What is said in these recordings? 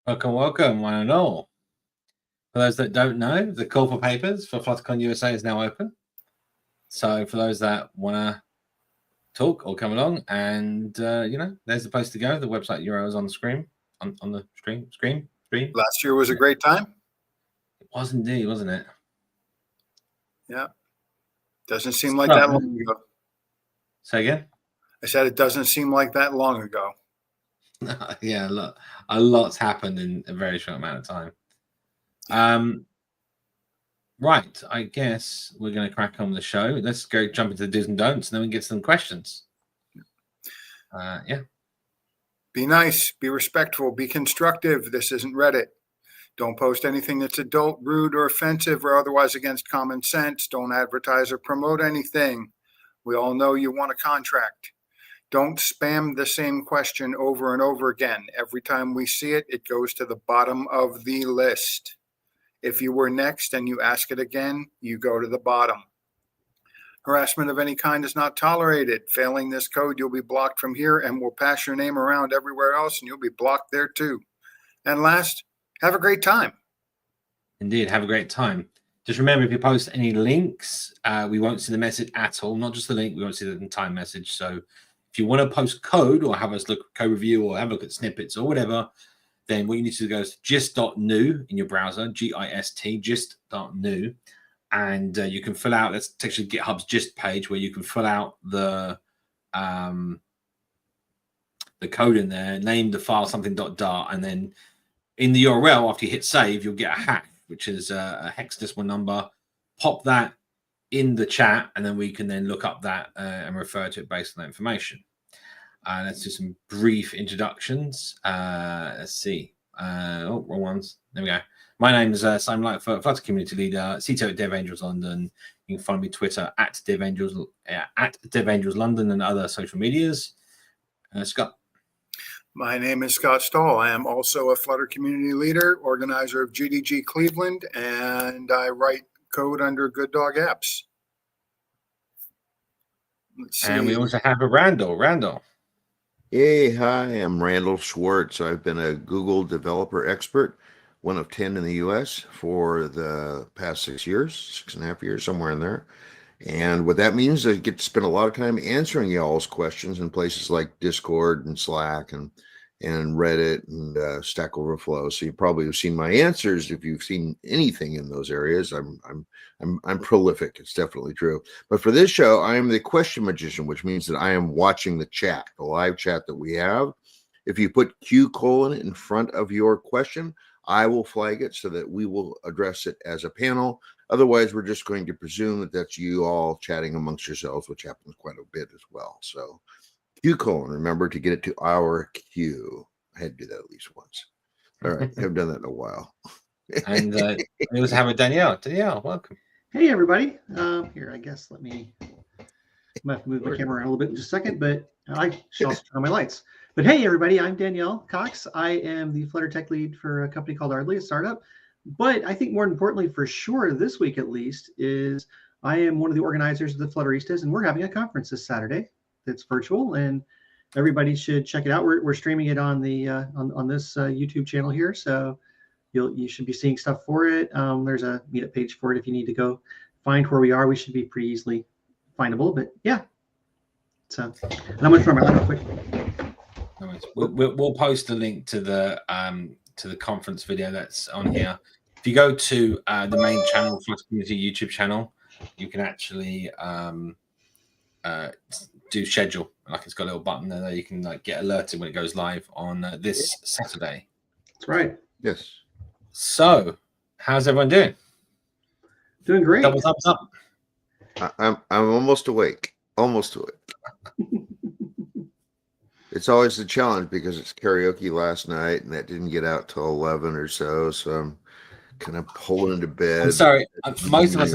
Welcome, welcome, one and all. For those that don't know, the call for papers for FlutterCon USA is now open. So for those that want to talk or come along, and there's the place to go. The website URL is on the screen, on the screen. Last year was a great time. It was indeed, wasn't it? Yeah. Doesn't seem like that long ago. Say again? I said it doesn't seem like that long ago. Yeah, look, a lot's happened in a very short amount of time. Right, I guess we're going to crack on with the show. Let's go jump into the do's and don'ts, and then we can get some questions. Yeah. Be nice, be respectful, be constructive. This isn't Reddit. Don't post anything that's adult, rude, or offensive, or otherwise against common sense. Don't advertise or promote anything. We all know you want a contract. Don't spam the same question over and over again. Every time we see it, it goes to the bottom of the list. If you were next and you ask it again, you go to the bottom. Harassment of any kind is not tolerated. Failing this code, you'll be blocked from here, and we'll pass your name around everywhere else, and you'll be blocked there too. And last, have a great time. Indeed, have a great time. Just remember, if you post any links, we won't see the message at all. Not just the link, we won't see the entire message. So if you want to post code or have us look at code review or have a look at snippets or whatever, then what you need to do is go to gist.new in your browser, GIST, gist.new, and you can fill out, that's actually GitHub's gist page where you can fill out the code in there, name the file something .dart, and then in the URL, after you hit save, you'll get a hash, which is a hexadecimal number. Pop that in the chat, and then we can then look up that and refer to it based on that information. Let's do some brief introductions. Let's see. Wrong ones. There we go. My name is Simon Lightfoot, Flutter Community Leader, CTO at DevAngels London. You can find me Twitter at DevAngels London and other social medias. Scott. My name is Scott Stahl. I am also a Flutter Community Leader, organizer of GDG Cleveland, and I write code under Good Dog Apps. Let's see. And we also have a Randall. Hey, hi, I'm Randall Schwartz. I've been a Google developer expert, one of 10 in the US for the past 6 years, 6.5 years, somewhere in there. And what that means is I get to spend a lot of time answering y'all's questions in places like Discord and Slack and Reddit and Stack Overflow. So you probably have seen my answers if you've seen anything in those areas. I'm prolific. It's definitely true. But for this show, I am the question magician, which means that I am watching the chat, the live chat that we have. If you put Q: in front of your question, I will flag it so that we will address it as a panel. Otherwise, we're just going to presume that that's you all chatting amongst yourselves, which happens quite a bit as well. So Q: remember to get it to our queue. I had to do that at least once. All right. I've done that in a while. And we also have a Danielle. Danielle, welcome. Hey, everybody. Here, I guess I'm going to have to move my camera around a little bit in just a second, but I should also turn on my lights. But hey, everybody, I'm Danielle Cox. I am the Flutter Tech Lead for a company called Ardley, a startup. But I think more importantly, for sure, this week at least, is I am one of the organizers of the Flutteristas, and we're having a conference this Saturday that's virtual, and everybody should check it out. We're streaming it on the on this YouTube channel here, so you should be seeing stuff for it. There's a meetup page for it if you need to go find where we are. We should be pretty easily findable, but yeah. So and I'm going to throw my light real quick. We'll post a link to the conference video that's on here. If you go to the main channel, Flutter Community YouTube channel, you can actually do schedule. Like it's got a little button there that you can get alerted when it goes live on this Saturday. That's right. Yes. So, how's everyone doing? Doing great. Double thumbs up. I'm almost awake. Almost awake. It's always a challenge because it's karaoke last night and that didn't get out till 11 or so. So I'm kind of pulling into bed. I'm sorry. Most of us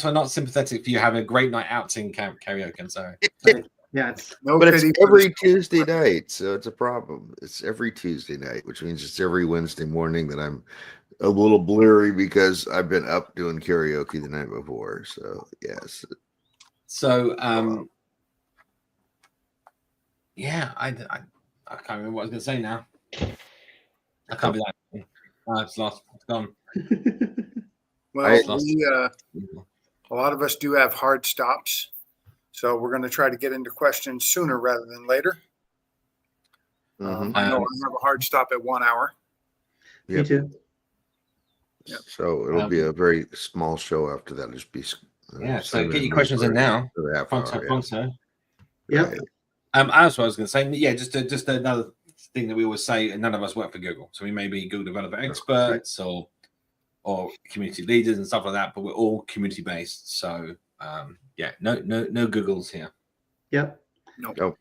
are not sympathetic for you having a great night out singing karaoke. I'm sorry. Yeah, it's every Tuesday night, so it's a problem. It's every Tuesday night, which means it's every Wednesday morning that I'm a little blurry because I've been up doing karaoke the night before. So yes. So yeah, I can't remember what I was going to say now. I can't be that. Oh, it's lost. It's gone. Well, I- a lot of us do have hard stops, so we're going to try to get into questions sooner rather than later. Mhm. I know I have a hard stop at 1 hour. Me Yep. too. Yep. So it'll be a very small show after that. It'll just be Yeah, so 7 get your minutes questions in or now. a half Pronto, hour, yeah. pronto. Yep. Right. That's what I was going to say. Yeah, just another thing that we always say, and none of us work for Google, so we may be Google developer experts or community leaders and stuff like that, but we're all community based. So yeah, no Googles here. Yep. Nope.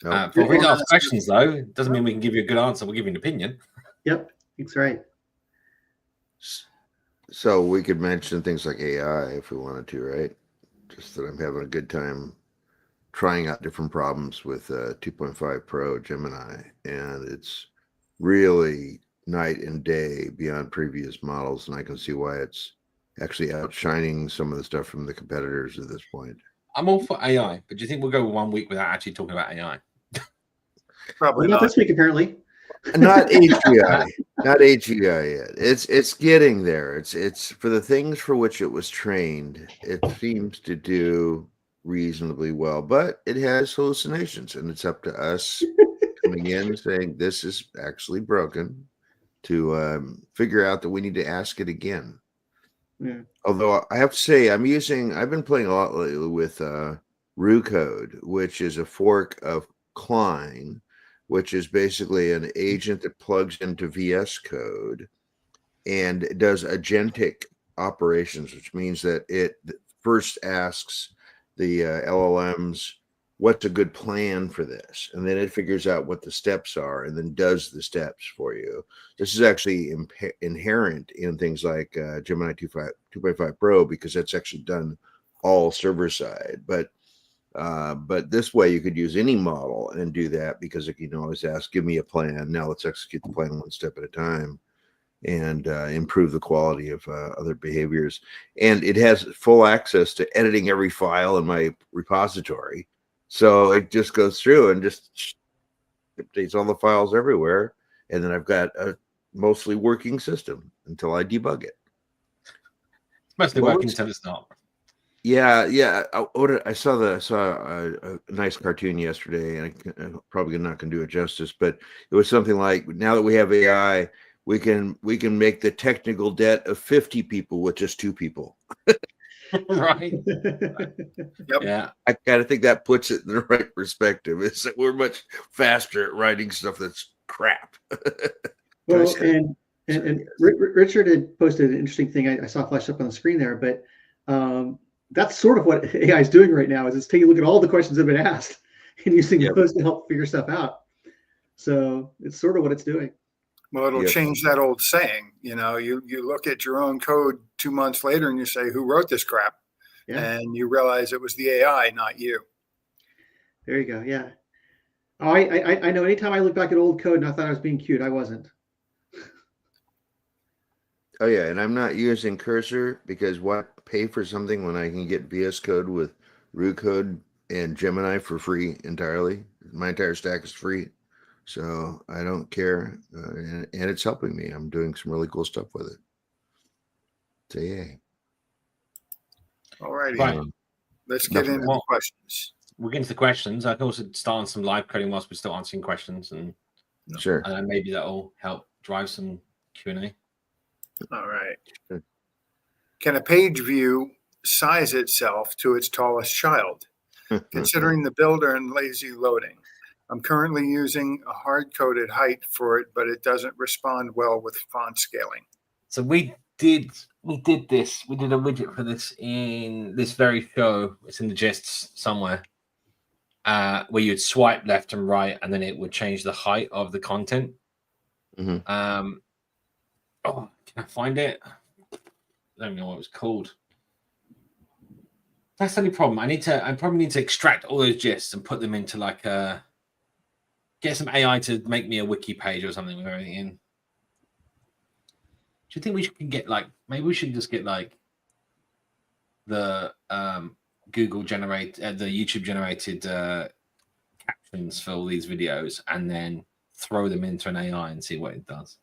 Feel free to ask questions though. It doesn't mean we can give you a good answer. We'll give you an opinion. Yep. That's right. So we could mention things like AI if we wanted to, right? Just that I'm having a good time trying out different problems with 2.5 Pro Gemini, and it's really night and day beyond previous models, and I can see why it's actually outshining some of the stuff from the competitors at this point. I'm all for AI, but do you think we'll go 1 week without actually talking about AI? Probably Well, not not. this week, apparently. Not HGI, not HGI yet. It's getting there. It's for the things for which it was trained. It seems to do reasonably well, but it has hallucinations, and it's up to us coming in and saying this is actually broken to figure out that we need to ask it again. Yeah. Although I have to say, I've been playing a lot lately with RuCode, which is a fork of Klein, which is basically an agent that plugs into VS Code and it does agentic operations, which means that it first asks the LLMs what's a good plan for this, and then it figures out what the steps are and then does the steps for you. This is actually inherent in things like Gemini 2.5 Pro, because that's actually done all server side. But this way you could use any model and do that, because you can always ask, give me a plan. Now let's execute the plan one step at a time and improve the quality of other behaviors. And it has full access to editing every file in my repository. So it just goes through and just updates all the files everywhere. And then I've got a mostly working system until I debug it. It's mostly working until it's not. Yeah. I saw a nice cartoon yesterday, and I'm probably not going to do it justice, but it was something like, now that we have AI, we can make the technical debt of 50 people with just 2 people. Right. Yep. Yeah. I kind of think that puts it in the right perspective. Is that we're much faster at writing stuff that's crap. Well, and Richard had posted an interesting thing I saw flash up on the screen there, but that's sort of what AI is doing right now. Is it's taking a look at all the questions that have been asked and using those to help figure stuff out. So it's sort of what it's doing. Well, it'll change that old saying. You know, you look at your own code 2 months later and you say, who wrote this crap? Yeah. And you realize it was the AI, not you. There you go. Yeah. Oh, I know. Anytime I look back at old code and I thought I was being cute, I wasn't. Oh yeah, and I'm not using Cursor because why pay for something when I can get VS Code with RuCode and Gemini for free entirely? My entire stack is free, so I don't care, and it's helping me. I'm doing some really cool stuff with it. So yay! All righty. Right. Let's get into the questions. We'll get into the questions. I can also start on some live coding whilst we're still answering questions, and Sure. and maybe that'll help drive some Q&A. All right. Good. Can a page view size itself to its tallest child, considering the builder and lazy loading? I'm currently using a hard-coded height for it, but it doesn't respond well with font scaling. So we did this. We did a widget for this in this very show. It's in the gists somewhere, where you'd swipe left and right, and then it would change the height of the content. Mm-hmm. Oh, can I find it? I don't know what it was called. That's the only problem. I probably need to extract all those gists and put them into like get some AI to make me a wiki page or something with everything in. Do you think we can get like, maybe we should just get like the Google generate the YouTube generated captions for all these videos and then throw them into an AI and see what it does?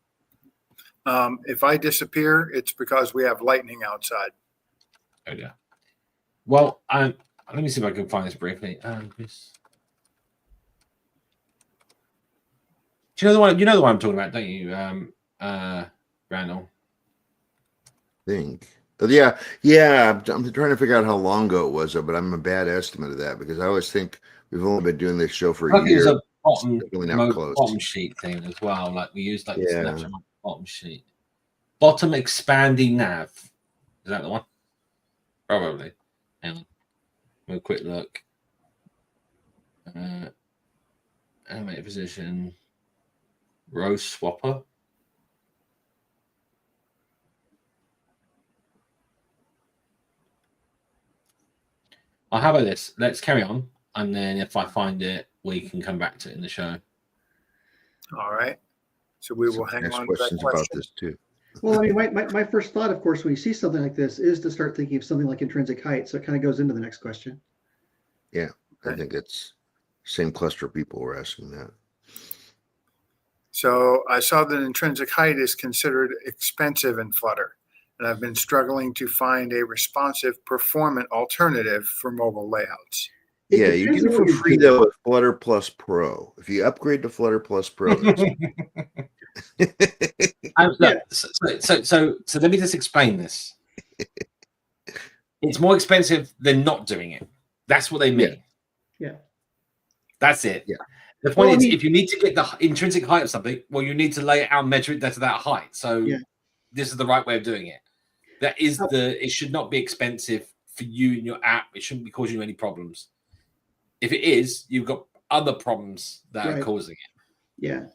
If I disappear, it's because we have lightning outside. Oh yeah. Well, let me see if I can find this briefly. Do you know the one? You know the one I'm talking about, don't you, Randall? Think. But yeah. I'm trying to figure out how long ago it was, but I'm a bad estimate of that because I always think we've only been doing this show for I a think it was year. a Really not close. bottom sheet thing as well. Like we used like the Yeah. Snapchat bottom sheet. Bottom expanding nav. Is that the one? Probably. Hang on. Have a quick look. Animated position. Row swapper. Oh, how about this? Let's carry on, and then if I find it, we can come back to it in the show. All right. So we will hang Ask on to that questions about this too. Well, I mean, my first thought, of course, when you see something like this, is to start thinking of something like intrinsic height. So it kind of goes into the next question. Yeah, I think it's same cluster of people were asking that. So I saw that intrinsic height is considered expensive in Flutter, and I've been struggling to find a responsive, performant alternative for mobile layouts. Yeah, you get it for free though with Flutter Plus Pro. If you upgrade to Flutter Plus Pro, that's so let me just explain this. It's more expensive than not doing it. That's what they mean. Yeah. That's it. Yeah. The point is, if you need to get the intrinsic height of something, well, you need to lay it out and measure it to that height. So this is the right way of doing it. That is it should not be expensive for you in your app. It shouldn't be causing you any problems. If it is, you've got other problems that are causing it. Yeah.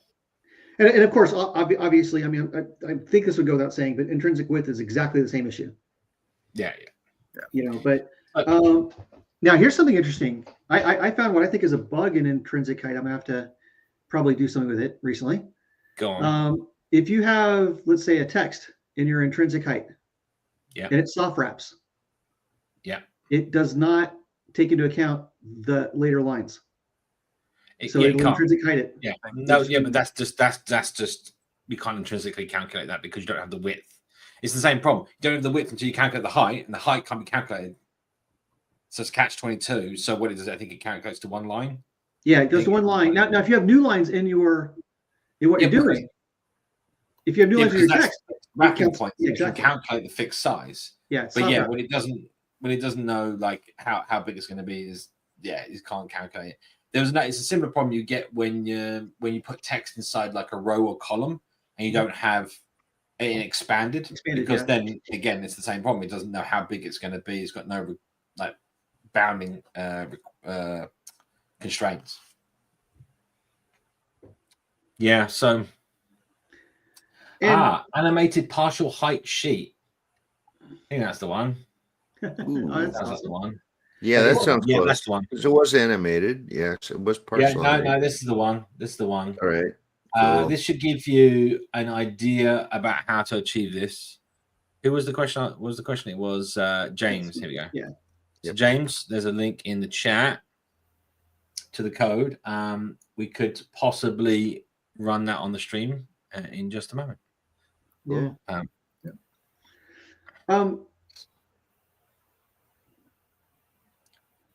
And of course, obviously, I mean, I think this would go without saying, but intrinsic width is exactly the same issue. Yeah. You know, but now here's something interesting. I found what I think is a bug in intrinsic height. I'm gonna have to probably do something with it recently. Go on. If you have, let's say, a text in your intrinsic height, and it soft wraps, it does not take into account the later lines. So it'll intrinsic height it. Yeah. No, but that's just you can't intrinsically calculate that because you don't have the width. It's the same problem. You don't have the width until you calculate the height, and the height can't be calculated. So it's catch-22. So what it does, I think it calculates to one line. Yeah, it goes to one line. Now, if you have new lines in what you're doing, if you have new lines in your text, wrapping points, you can calculate the fixed size. Yeah, but when it doesn't know like how big it's going to be, it can't calculate it. It's a similar problem you get when you put text inside like a row or column and you don't have it expanded because then again it's the same problem. It doesn't know how big it's going to be. It's got no like bounding constraints. Yeah, so animated partial height sheet. I think that's the one. That's the one. Yeah, that sounds close. That's the one. Because it was animated. Yes, it was partial. No, this is the one. All right. Cool. This should give you an idea about how to achieve this. Who was the question? What was the question? It was James. Here we go. Yeah. So James, there's a link in the chat to the code. We could possibly run that on the stream in just a moment. Yeah.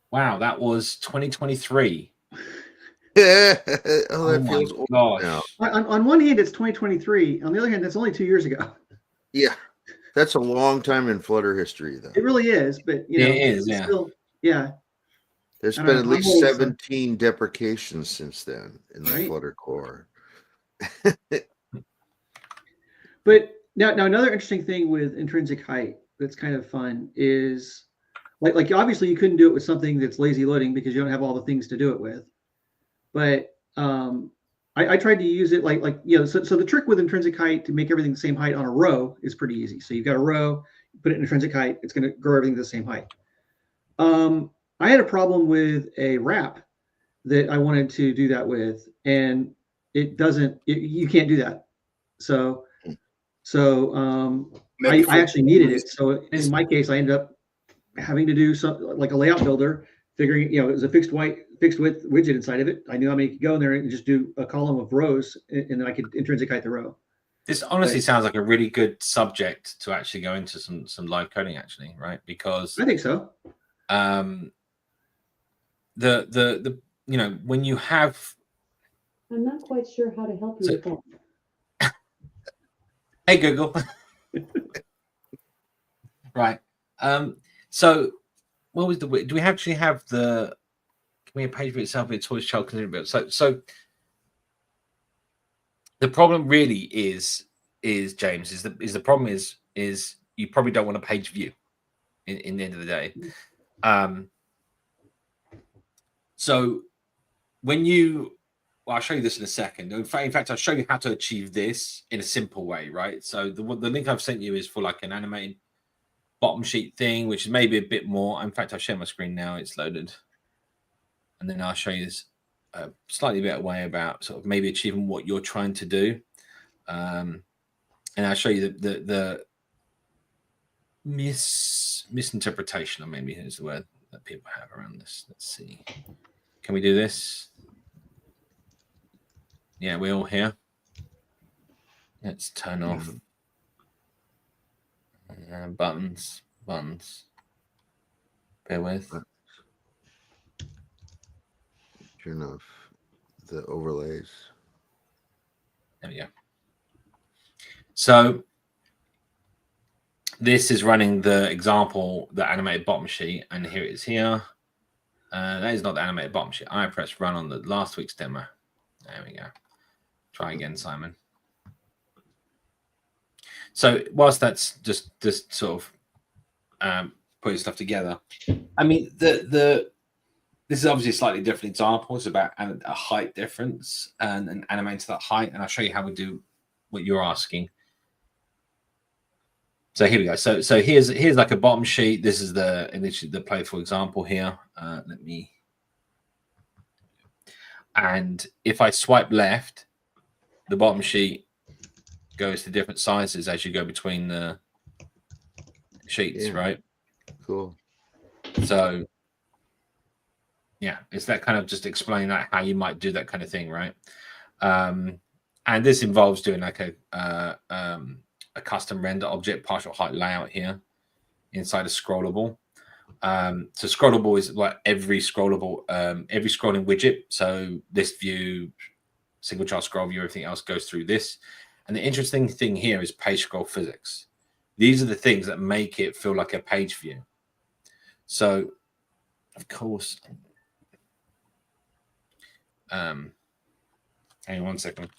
Wow, that was 2023. That feels old now. On one hand, it's 2023. On the other hand, that's only 2 years ago. Yeah, that's a long time in Flutter history, though. It really is, but it is. Still, There's been at least 17 deprecations since then in the Flutter core. But now another interesting thing with intrinsic height that's kind of fun is like obviously you couldn't do it with something that's lazy loading because you don't have all the things to do it with. But I tried to use it so the trick with intrinsic height to make everything the same height on a row is pretty easy. So you've got a row, put it in intrinsic height, it's going to grow everything to the same height. I had a problem with a wrap that I wanted to do that with, and you can't do that. So I actually needed it. So in my case, I ended up having to do something like a layout builder, figuring, it was a fixed width widget inside of it. I knew how many could go in there and just do a column of rows, and then I could intrinsic height the row. This honestly sounds like a really good subject to actually go into some live coding, actually, right? Because I think so. The when you have, I'm not quite sure how to help you with that. hey Google, right? So what was do we actually have the? Can we have page for itself? It's always child considered. So the problem really is James is the problem is you probably don't want a page view in the end of the day. So when I'll show you this in a second. In fact, I'll show you how to achieve this in a simple way, right? So the link I've sent you is for like an animated bottom sheet thing, which is maybe a bit more. In fact, I'll share my screen now. It's loaded. And then I'll show you this slightly better way about sort of maybe achieving what you're trying to do. And I'll show you the misinterpretation, or maybe is the word that people have around this. Let's see. Can we do this? Yeah, we're all here. Let's turn off buttons. Bear with. Turn off the overlays. There we go. So this is running the example, the animated bottom sheet, and here it is here. That is not the animated bottom sheet. I pressed run on the last week's demo. There we go. Try again, Simon. So whilst that's just sort of putting stuff together, I mean this is obviously a slightly different example. It's about a height difference and animate to that height, and I'll show you how we do what you're asking. So here we go. So here's like a bottom sheet. This is the playful example here. And if I swipe left, the bottom sheet goes to different sizes as you go between the sheets, right? Cool. So yeah, it's that kind of just explaining that how you might do that kind of thing, right? And this involves doing like a custom render object partial height layout here inside a scrollable. So scrollable is like every scrolling widget. So this view, single child scroll view, everything else goes through this. And the interesting thing here is page scroll physics. These are the things that make it feel like a page view. So of course, hang on 1 second.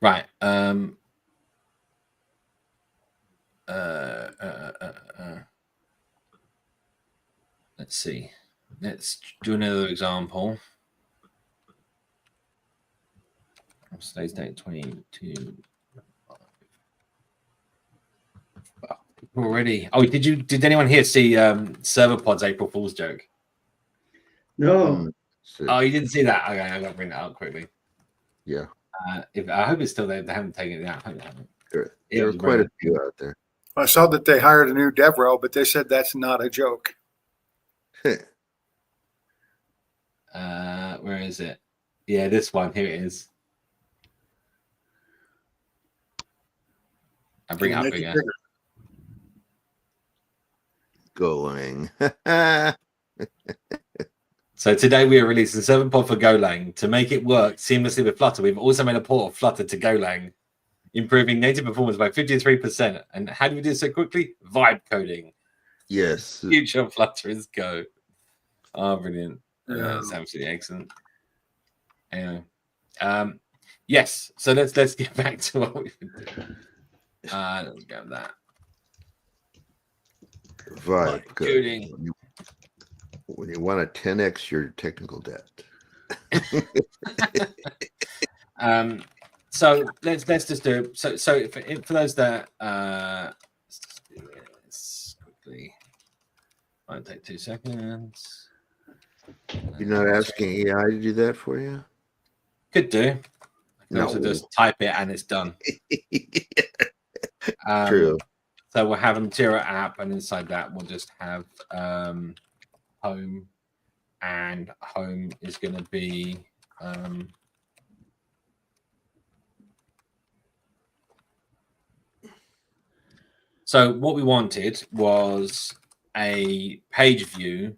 Right. Let's see. Let's do another example. Today's date 22. Already. Oh, did anyone here see Server Pod's April Fool's joke? No. Oh, you didn't see that? Okay, I'm gonna bring that up quickly. Yeah. I hope it's still there. They haven't taken it out. There are quite a few out there. I saw that they hired a new DevRel, but they said that's not a joke. Where is it? Yeah, this one. Here it is. I'll bring it up again. Golang. So today we are releasing 7-pod for Golang. To make it work seamlessly with Flutter, we've also made a port of Flutter to Golang, improving native performance by 53%. And how do we do so quickly? Vibe coding. Yes. Future of Flutter is Go. Oh, brilliant. That's absolutely excellent. Anyway. Yes. So let's get back to what we've been doing. Let's go with that. Vibe coding. When you want to 10x your technical debt. So let's just do so for those that let's do this quickly. Might take 2 seconds. You're not asking AI to do that for you? Could do. I can No. also just type it and it's done. True. So we'll have a Jira app, and inside that we'll just have home, and home is going to be so what we wanted was a page view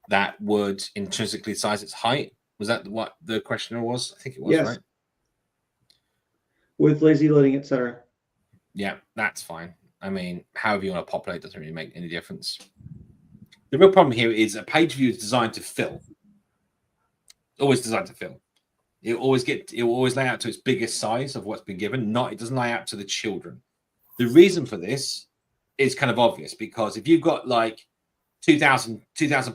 that would intrinsically size its height. Was that what the questioner was? I think it was, Yes. right? With lazy loading, etc. Yeah, that's fine. I mean, however you want to populate doesn't really make any difference. The real problem here is a page view is designed to fill. Always designed to fill. It will always lay out to its biggest size of what's been given. It doesn't lay out to the children. The reason for this is kind of obvious, because if you've got like 2,000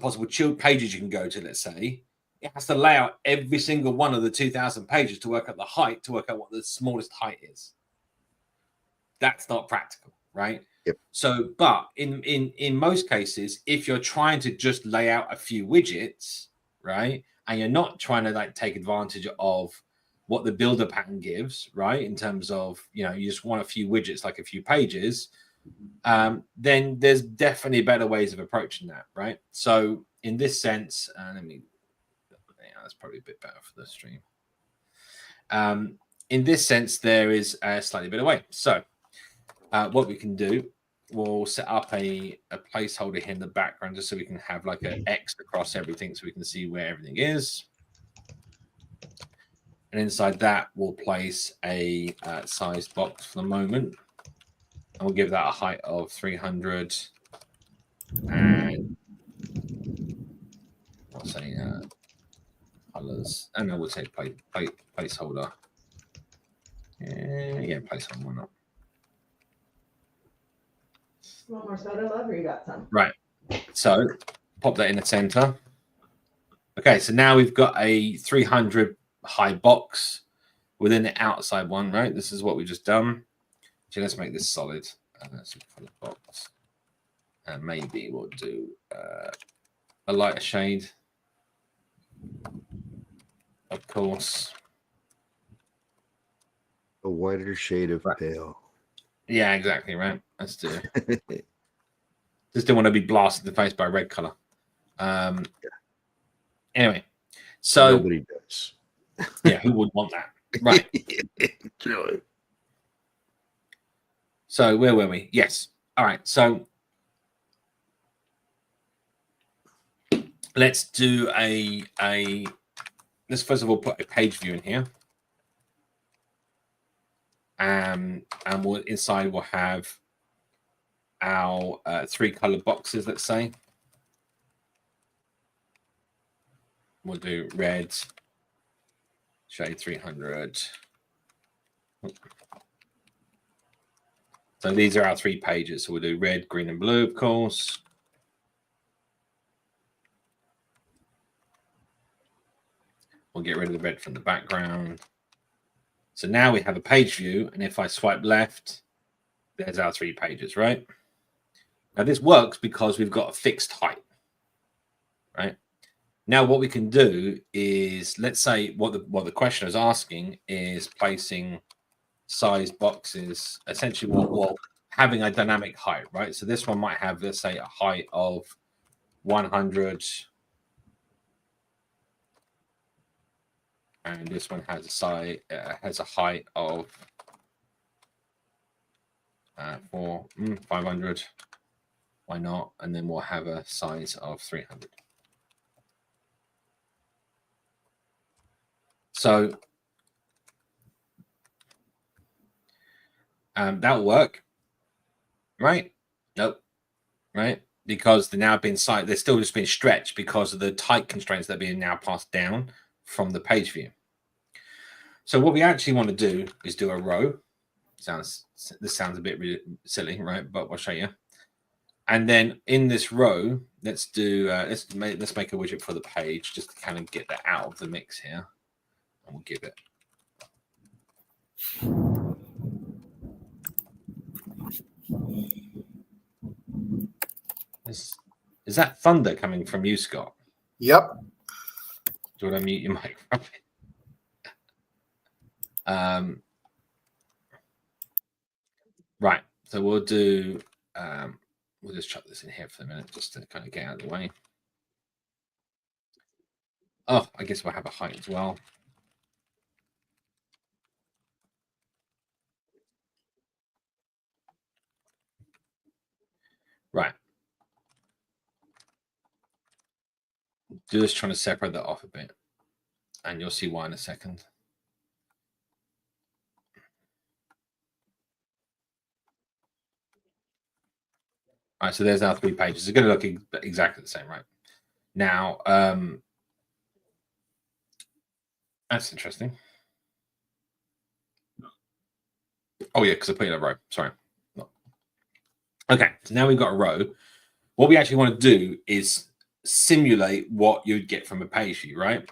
possible pages you can go to, let's say, it has to lay out every single one of the 2,000 pages to work out the height, to work out what the smallest height is. That's not practical, right? Yep. So, but in most cases, if you're trying to just lay out a few widgets, right, and you're not trying to like take advantage of what the builder pattern gives, right, in terms of, you just want a few widgets, like a few pages, then there's definitely better ways of approaching that, right? So in this sense, that's probably a bit better for the stream. In this sense, there is a slightly better way. So what we can do, we'll set up a placeholder here in the background just so we can have like an X across everything so we can see where everything is. And inside that, we'll place a sized box for the moment. And we'll give that a height of 300. And I'll say colors. And then we'll say placeholder. Yeah, placeholder, why not? Want more soda, love, or you got some? Right. So pop that in the center. Okay, so now we've got a 300 high box within the outside one, right? This is what we just done. So let's make this solid. Let's look for the box. And maybe we'll do a lighter shade, of course. A whiter shade of pale. Yeah, exactly, right. Let's do it. Just don't want to be blasted in the face by red color. Anyway, so nobody does. Yeah, who would want that? Right. Really. So where were we? Yes. All right. So let's do let's first of all put a page view in here. And inside we'll have our 3 color boxes, let's say. We'll do red, shade 300. So these are our 3 pages. So we'll do red, green, and blue, of course. We'll get rid of the red from the background. So now we have a page view, and if I swipe left, there's our 3 pages, right? Now this works because we've got a fixed height, right? Now what we can do is, let's say what the questioner is asking is placing sized boxes, essentially what having a dynamic height, right? So this one might have, let's say, a height of 100. And this one has a height of 500. Why not? And then we'll have a size of 300. So that'll work, right? Nope, right? Because they're now being sized, they're still just being stretched because of the tight constraints that are being now passed down from the page view. So what we actually want to do is do a row. This sounds a bit really silly, right? But I'll show you. And then in this row, let's do let's make a widget for the page just to kind of get that out of the mix here. And we'll give it. Is that thunder coming from you, Scott? Yep. Do you want to mute your microphone? Right. So we'll do. We'll just chuck this in here for a minute just to kind of get out of the way. Oh, I guess we'll have a height as well. Right. Just trying to separate that off a bit, and you'll see why in a second. All right, so there's our 3 pages. It's going to look exactly the same, right? Now, that's interesting. Oh, yeah, because I put it in a row. Sorry. No. Okay, so now we've got a row. What we actually want to do is simulate what you'd get from a page view, right?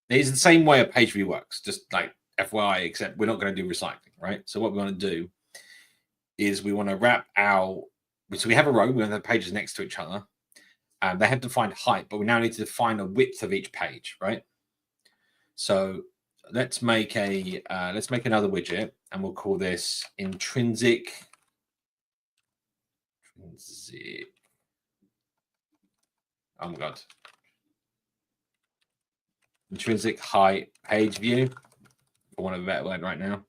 It's the same way a page view works, just like FYI, except we're not going to do recycling, right? So what we want to do is we want to wrap our, so we have a row, we want to have pages next to each other. They have defined height, but we now need to define a width of each page, right? So let's make another widget, and we'll call this intrinsic. Oh my god. Intrinsic height page view, for want of a better word right now.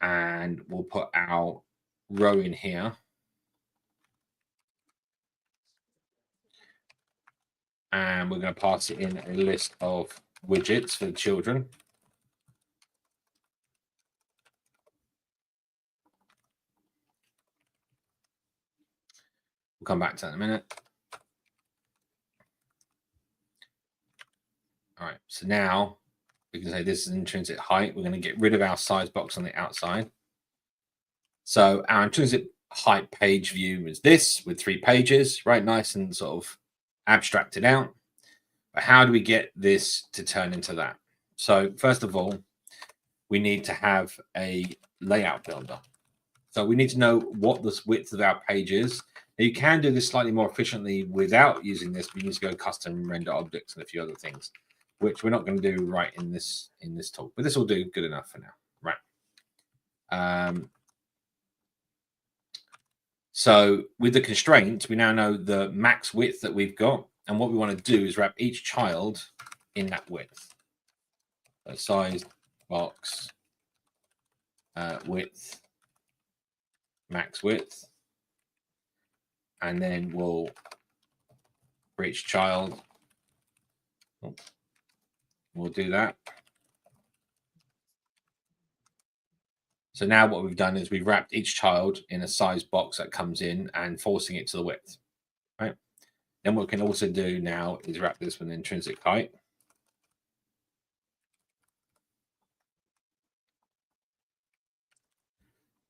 And we'll put our row in here. And we're going to pass it in a list of widgets for the children. We'll come back to that in a minute. All right, so now we can say this is intrinsic height. We're going to get rid of our size box on the outside. So our intrinsic height page view is this with 3 pages, right? Nice and sort of abstracted out. But how do we get this to turn into that? So first of all, we need to have a layout builder. So we need to know what the width of our page is. Now you can do this slightly more efficiently without using this, but you need to go custom render objects and a few other things, which we're not going to do right in this talk. But this will do good enough for now, right? So with the constraints, we now know the max width that we've got. And what we want to do is wrap each child in that width. So size, box, width, max width. And then we'll, for each child, we'll do that. So now what we've done is we've wrapped each child in a size box that comes in and forcing it to the width, right? Then what we can also do now is wrap this with intrinsic height.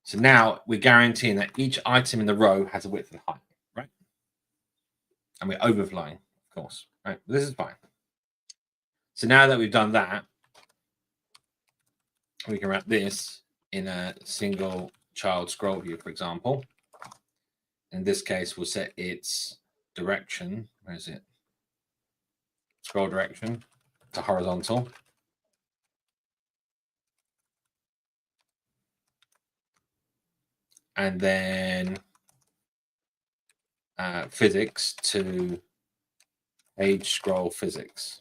So now we're guaranteeing that each item in the row has a width and height, right? And we're overflowing, of course, right? This is fine. So now that we've done that, we can wrap this in a single child scroll view, for example. In this case, we'll set its direction. Where is it? Scroll direction to horizontal. And then physics to page scroll physics.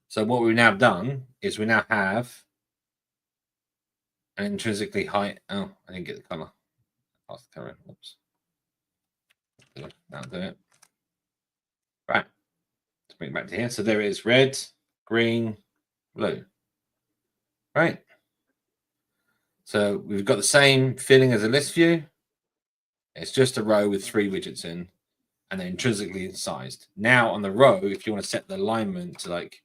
So what we've now done is we now have an intrinsically height. Oh, I didn't get the color. Pass the color. Oops. That'll do it. Right. Let's bring it back to here. So there it is: red, green, blue. Right. So we've got the same feeling as a list view. It's just a row with 3 widgets in, and then intrinsically sized. Now on the row, if you want to set the alignment to like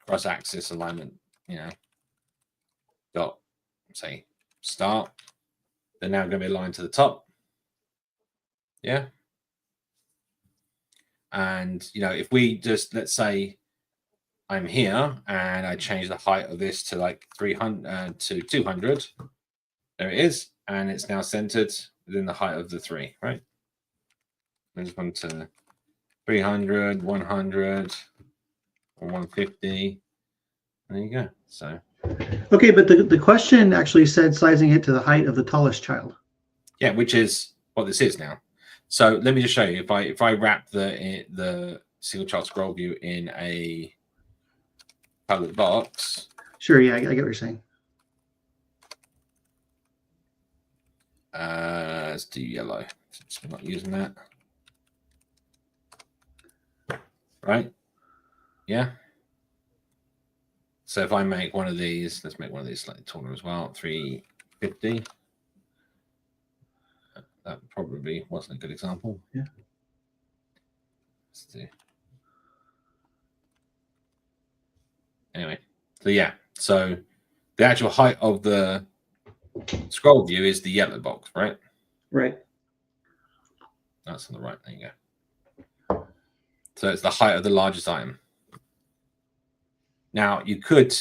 cross-axis alignment, you know, dot, say, start, they're now going to be aligned to the top. Yeah. And, you know, if we just, let's say I'm here and I change the height of this to like 300 to 200, there it is. And it's now centered within the height of the 3, right? I just want to 300, 100, or 150. There you go. So. Okay, but the question actually said sizing it to the height of the tallest child. Yeah, which is what this is now. So let me just show you. If I wrap the single child scroll view in a colored box. Sure. Yeah, I get what you're saying. Let's do yellow since we're not using that. Right? Yeah. So if I make one of these, let's make one of these slightly taller as well, 350. That probably wasn't a good example. Yeah. Let's see. Anyway, so yeah, so the actual height of the scroll view is the yellow box, right? Right. That's on the right. There you go. So it's the height of the largest item. Now you could,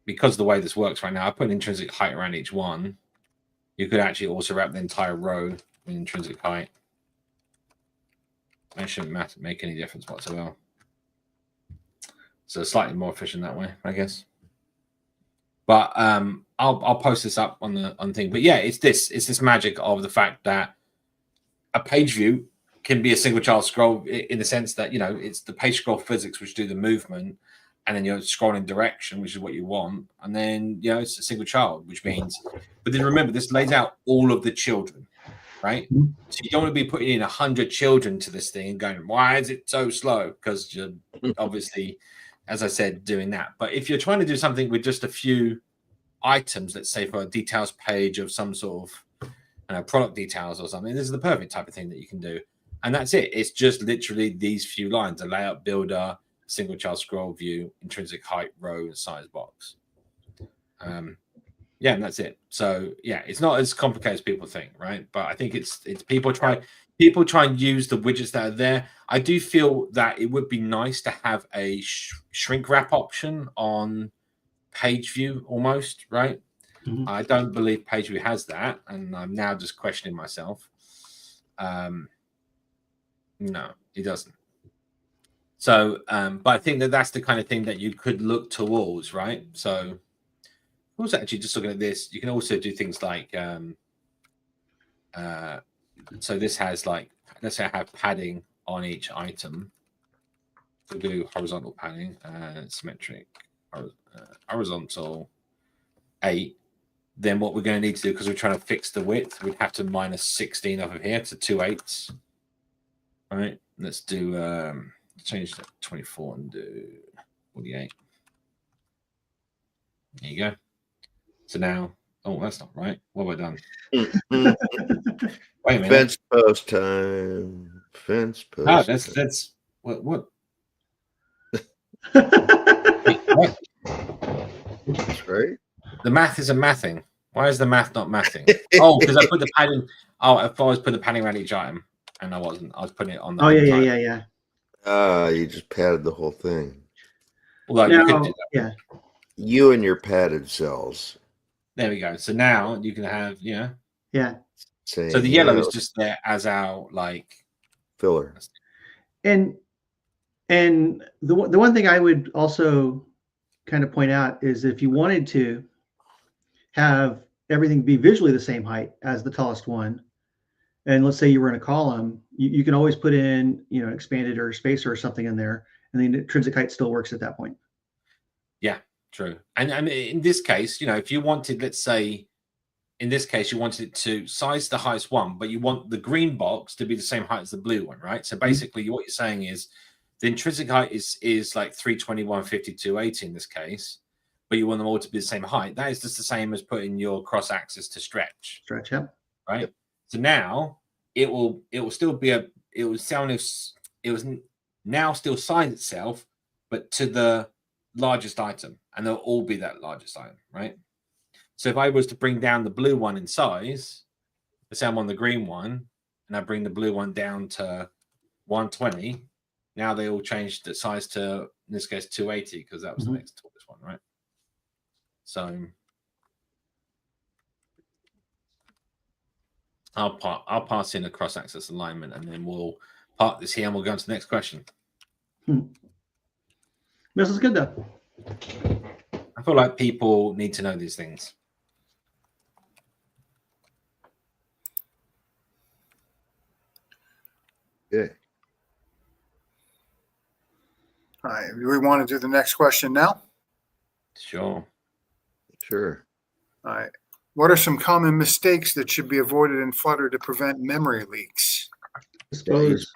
because of the way this works right now, I put an intrinsic height around each one. You could actually also wrap the entire row in intrinsic height. That shouldn't make any difference whatsoever. So slightly more efficient that way, I guess. But I'll post this up on the thing. But yeah, it's this magic of the fact that a page view can be a single child scroll in the sense that, you know, it's the page scroll physics which do the movement, and then you're scrolling direction, which is what you want, and then, you know, it's a single child, which means, but then remember, this lays out all of the children, right? So you don't want to be putting in 100 children to this thing and going, why is it so slow? Because you're obviously, as I said, doing that. But if you're trying to do something with just a few items, let's say for a details page of some sort of product details or something, this is the perfect type of thing that you can do. And that's it. It's just literally these few lines: a layout builder, single child scroll view, intrinsic height, row, and size box. Yeah, and that's it. So yeah, it's not as complicated as people think, right? But I think it's people try and use the widgets that are there. I do feel that it would be nice to have a shrink wrap option on page view almost, right? Mhm. I don't believe page view has that, and I'm now just questioning myself. No, it doesn't. So, but I think that that's the kind of thing that you could look towards, right? So, also actually just looking at this, you can also do things like, so this has like, let's say I have padding on each item. We'll do horizontal padding, symmetric, horizontal 8. Then what we're going to need to do, because we're trying to fix the width, we'd have to minus 16 off of here to 2 8s. All right, let's do change that 24 and do 48. There you go. So now, oh, that's not right. What have I done? Wait a minute. Fence post time. Fence post. Oh, that's what? What? That's right. The math isn't mathing. Why is the math not mathing? Oh, because I put the padding. Oh, I always put the padding around each item, and I wasn't. I was putting it on the. Oh yeah. You just padded the whole thing. Although you could do that. Yeah. You and your padded cells. There we go. So now you can have, yeah. Saying, So the yellow is just there as our like filler. And the one thing I would also kind of point out is if you wanted to have everything be visually the same height as the tallest one, and let's say you were in a column, you can always put in, you know, expanded or spacer or something in there, and the intrinsic height still works at that point. Yeah, true. And in this case, you know, if you wanted, let's say, in this case, you wanted it to size the highest one, but you want the green box to be the same height as the blue one, right? So basically, what you're saying is the intrinsic height is like 321, 52, 80 in this case, but you want them all to be the same height. That is just the same as putting your cross axis to stretch. Stretch, yeah. Right. Yep. So now it will still be it was now still size itself, but to the largest item, and they'll all be that largest item, right? So if I was to bring down the blue one in size, let's say I'm on the green one, and I bring the blue one down to 120, now they all change the size to, in this case, 280, because that was the next tallest one, right? So I'll pass in a cross-axis alignment, and then we'll park this here, and we'll go on to the next question. This is good, though. I feel like people need to know these things. Yeah. All right. Do we want to do the next question now? Sure. Sure. All right. What are some common mistakes that should be avoided in Flutter to prevent memory leaks? Suppose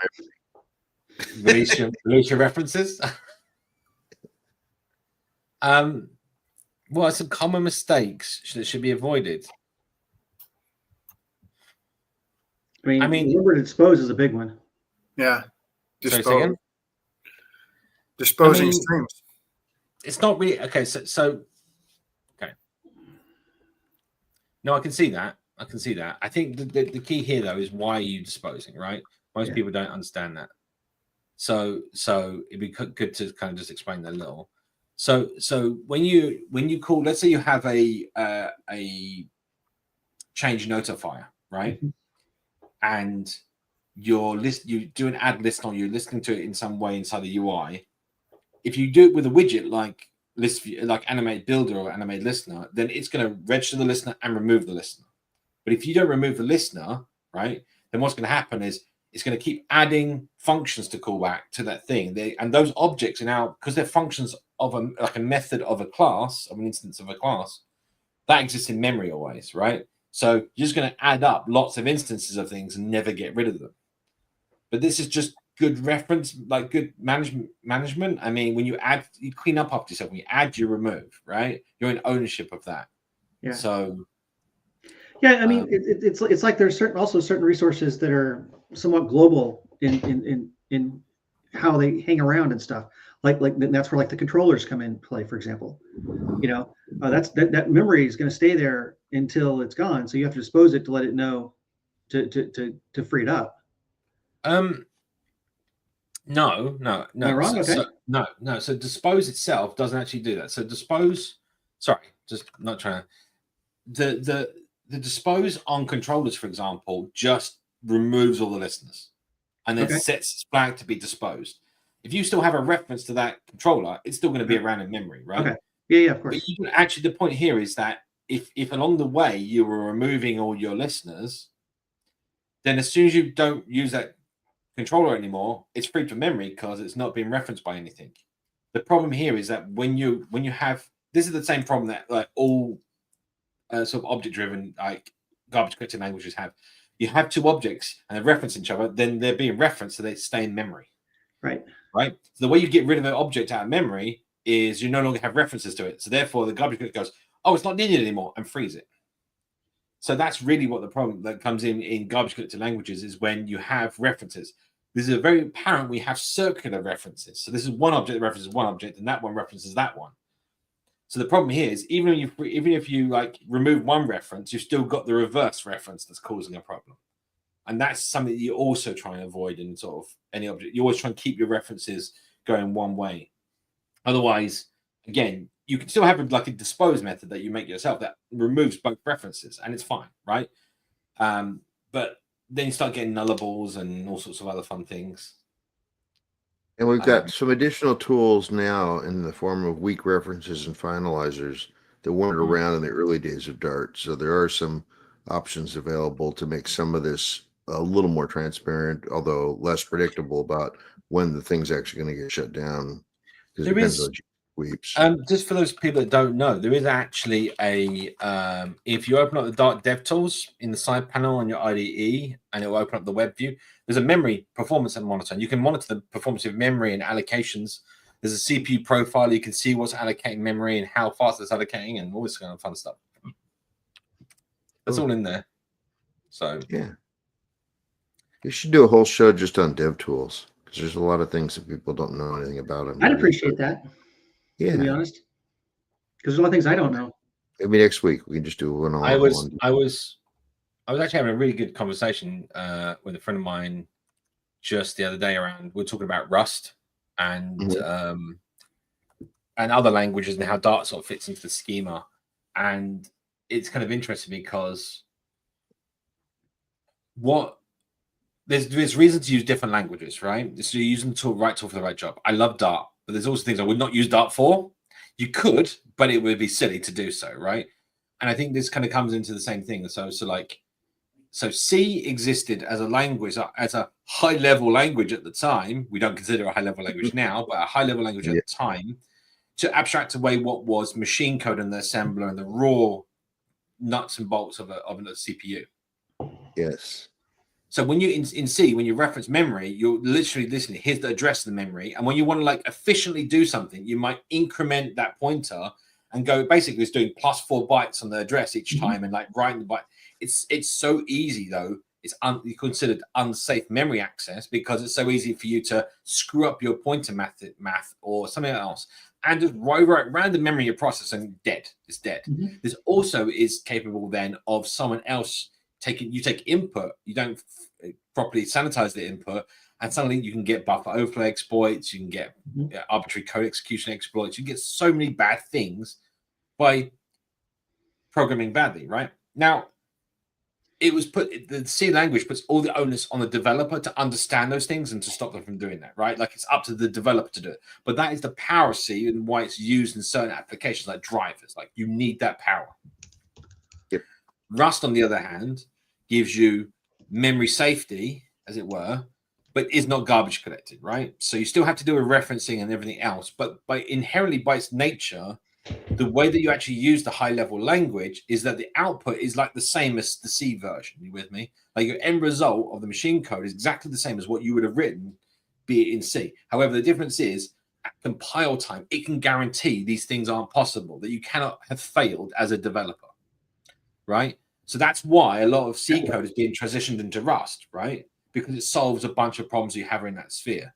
Release your references. What are some common mistakes that should be avoided? I mean- remember to dispose is a big one. Yeah. Sorry, say again? Disposing I mean- streams. It's not really okay. So okay. No, I can see that. I can see that. I think the key here though is why are you disposing, right? Most Yeah. people don't understand that. So it'd be good to kind of just explain that a little. So when you call, let's say you have a change notifier, right? Mhm. And you do an add list or you're listening to it in some way inside the UI. If you do it with a widget like list view, like animate builder or animate listener, then it's going to register the listener and remove the listener. But if you don't remove the listener, right, then what's going to happen is it's going to keep adding functions to call back to that thing. And those objects are now, because they're functions of a method of a class, of an instance of a class, that exists in memory always, right? So you're just going to add up lots of instances of things and never get rid of them. But this is just good reference, like good management. I mean, when you add, you clean up after yourself. When you add, you remove, right? You're in ownership of that. Yeah. So Yeah, I mean, it's like there's certain resources that are somewhat global in how they hang around and stuff. Like that's where like the controllers come in play, for example. You know, that memory is going to stay there until it's gone. So you have to dispose it to let it know to free it up. No. Am I wrong? Okay. No. So dispose itself doesn't actually do that. So dispose, sorry, just not trying to. The dispose on controllers, for example, just removes all the listeners and then sets its flag to be disposed. If you still have a reference to that controller, it's still going to be around in memory, right? Okay. Yeah, of course. But you can actually, the point here is that if along the way you were removing all your listeners, then as soon as you don't use that controller anymore, it's free from memory because it's not being referenced by anything. The problem here is that when you have, this is the same problem that like all sort of object-driven like garbage collecting languages have. You have two objects and they reference each other, then they're being referenced, so they stay in memory. Right. So the way you get rid of an object out of memory is you no longer have references to it. So therefore, the garbage collector goes, "Oh, it's not needed anymore," and frees it. So that's really what the problem that comes in garbage collector languages is when you have references. This is a very apparent we have circular references. So this is one object that references one object, and that one references that one. So the problem here is even if you like remove one reference, you've still got the reverse reference that's causing a problem. And that's something that you also try and avoid in sort of any object. You always try and keep your references going one way. Otherwise, again, you can still have like a dispose method that you make yourself that removes both references and it's fine, right? But then you start getting nullables and all sorts of other fun things. And we've got some additional tools now in the form of weak references and finalizers that weren't around in the early days of Dart. So there are some options available to make some of this a little more transparent, although less predictable about when the thing's actually going to get shut down. Because it depends on sweeps. Just for those people that don't know, there is actually a if you open up the Dart DevTools in the side panel on your IDE, and it will open up the web view. There's a memory performance monitor, and you can monitor the performance of memory and allocations. There's a CPU profile. You can see what's allocating memory and how fast it's allocating, and all this kind of fun stuff. That's all in there. So yeah, you should do a whole show just on DevTools because there's a lot of things that people don't know anything about them. I'd appreciate that. Yeah, to be honest, because there's a lot of things I don't know. Maybe next week we can just do one on. I was actually having a really good conversation with a friend of mine just the other day around. We're talking about Rust and other languages and how Dart sort of fits into the schema, and it's kind of interesting because there's reason to use different languages, right? So you're using the right tool for the right job. I love Dart, but there's also things I would not use Dart for. You could, but it would be silly to do so, right? And I think this kind of comes into the same thing. So like So C existed as a language, as a high-level language at the time. We don't consider it a high-level language now, but a high-level language at the time, to abstract away what was machine code and the assembler and the raw nuts and bolts of a CPU. Yes. So when you in C, when you reference memory, you're literally listening. Here's the address of the memory, and when you want to like efficiently do something, you might increment that pointer and go. Basically, it's doing +4 bytes on the address each time, and like writing the byte. It's so easy though. It's considered unsafe memory access because it's so easy for you to screw up your pointer math or something else, and just write random memory you're processing. Dead. It's dead. This also is capable then of someone else. You take input, you don't properly sanitize the input, and suddenly you can get buffer overflow exploits, you can get arbitrary code execution exploits, you get so many bad things by programming badly, right? Now, the C language puts all the onus on the developer to understand those things and to stop them from doing that, right? Like it's up to the developer to do it. But that is the power of C and why it's used in certain applications like drivers. Like you need that power. Rust, on the other hand, gives you memory safety, as it were, but is not garbage collected, right? So you still have to do a referencing and everything else, but by its nature, the way that you actually use the high-level language is that the output is like the same as the C version. You with me? Like your end result of the machine code is exactly the same as what you would have written, be it in C. However, the difference is at compile time, it can guarantee these things aren't possible, that you cannot have failed as a developer. Right? So that's why a lot of C code is being transitioned into Rust, right? Because it solves a bunch of problems you have in that sphere.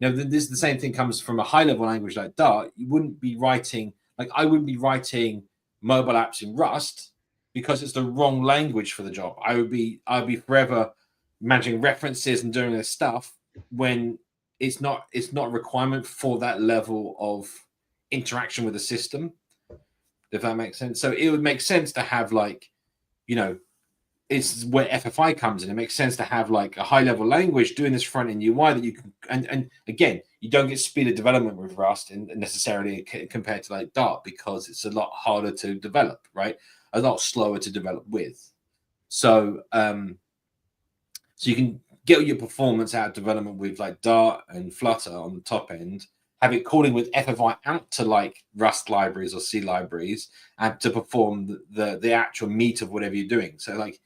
Now, the same thing comes from a high-level language like Dart. You wouldn't be writing, like I wouldn't be writing mobile apps in Rust because it's the wrong language for the job. I'd be forever managing references and doing this stuff when it's not a requirement for that level of interaction with the system, if that makes sense. So it would make sense to have like, it's where FFI comes in. It makes sense to have like a high-level language doing this front-end UI that you can, and again, you don't get speed of development with Rust necessarily compared to like Dart because it's a lot harder to develop, right? A lot slower to develop with. So, so you can get your performance out of development with like Dart and Flutter on the top end, have it calling with FFI out to like Rust libraries or C libraries and to perform the actual meat of whatever you're doing. So like,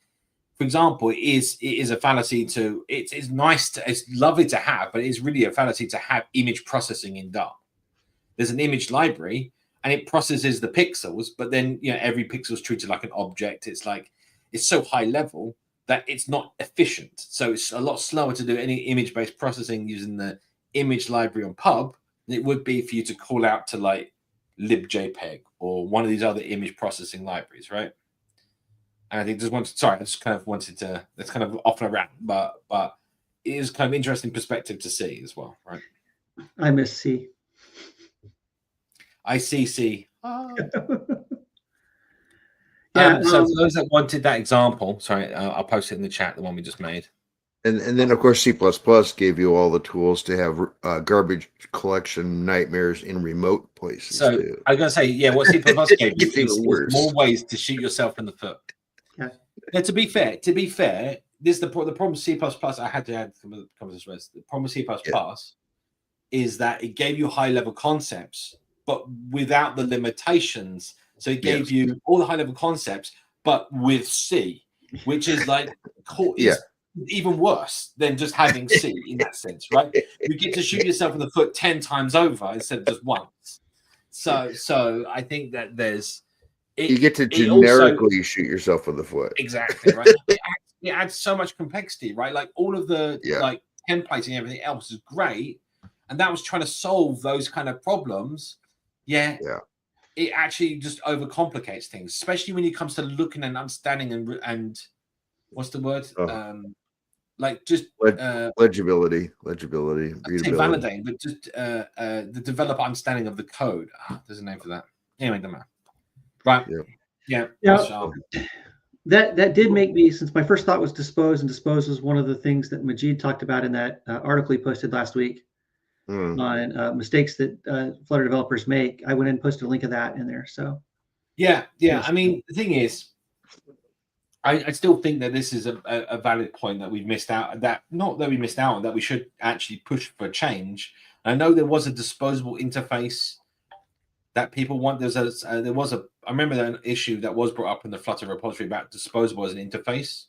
for example, it is a fallacy to, it's nice to, it's lovely to have, but it is really a fallacy to have image processing in Dart. There's an image library and it processes the pixels, but then, every pixel is treated like an object. It's like, it's so high level that it's not efficient. So it's a lot slower to do any image-based processing using the image library on pub than it would be for you to call out to like libjpeg or one of these other image processing libraries, right? And I think that's kind of off and around, but it is kind of interesting perspective to see as well, right? I miss C. I see C. Yeah. So for those that wanted that example, sorry, I'll post it in the chat, the one we just made. And then of course C++ gave you all the tools to have garbage collection nightmares in remote places. So too. I was going to say, yeah, what C++ gave you is more ways to shoot yourself in the foot. Yeah. Now, to be fair, this the problem with C++. I had to add the problem with C++ is that it gave you high level concepts, but without the limitations. So it gave you all the high level concepts, but with C, which is like even worse than just having C in that sense, right? You get to shoot yourself in the foot 10 times over instead of just once. So I think that you get to generically shoot yourself in the foot. Exactly, right? it adds so much complexity, right? Like all of the like templates and everything else is great, and that was trying to solve those kind of problems. Yeah. It actually just overcomplicates things, especially when it comes to looking and understanding and what's the word? Like just legibility, readability. Validating, but just the developer understanding of the code. There's a name for that. Anyway, doesn't matter. Right. Yeah. That did make me, since my first thought was dispose, and dispose was one of the things that Majid talked about in that article he posted last week on mistakes that Flutter developers make. I went and posted a link of that in there. So yeah. I mean, the thing is, I still think that this is a valid point that we've missed out. That not that we missed out on, that we should actually push for change. I know there was a disposable interface that people want. I remember an issue that was brought up in the Flutter repository about disposable as an interface.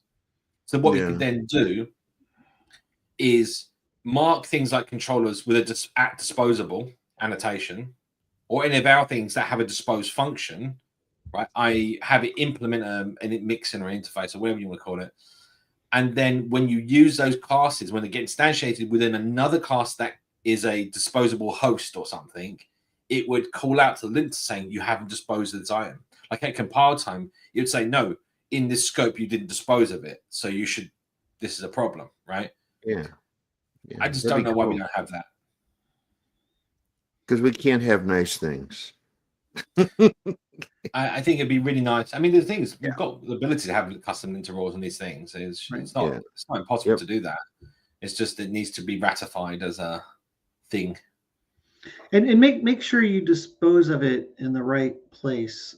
So what we could then do is mark things like controllers with a at disposable annotation, or any of our things that have a dispose function. Right, I have it implement a mixin or interface or whatever you want to call it, and then when you use those classes, when they get instantiated within another class that is a disposable host or something, it would call out to the linter saying you haven't disposed of this item. Like at compile time, you'd say no, in this scope you didn't dispose of it, so you should. This is a problem, right? Yeah. I just don't know why we don't have that. Because we can't have nice things. I think it'd be really nice. I mean, the thing is, we've got the ability to have custom linter roles on these things. It's not impossible to do that. It's just it needs to be ratified as a thing. And make sure you dispose of it in the right place.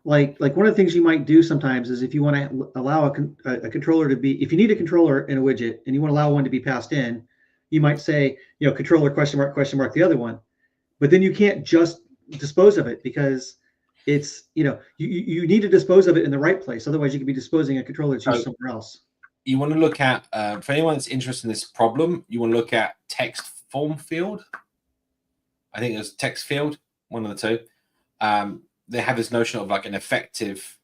Like one of the things you might do sometimes is if you want to allow a controller to be, if you need a controller in a widget and you want to allow one to be passed in, you might say, controller question mark the other one, but then you can't just dispose of it because it's, you need to dispose of it in the right place. Otherwise you could be disposing a controller that's used somewhere else. You want to look at, for anyone that's interested in this problem, you want to look at text form field. I think it's text field, one of the two. They have this notion of like an effective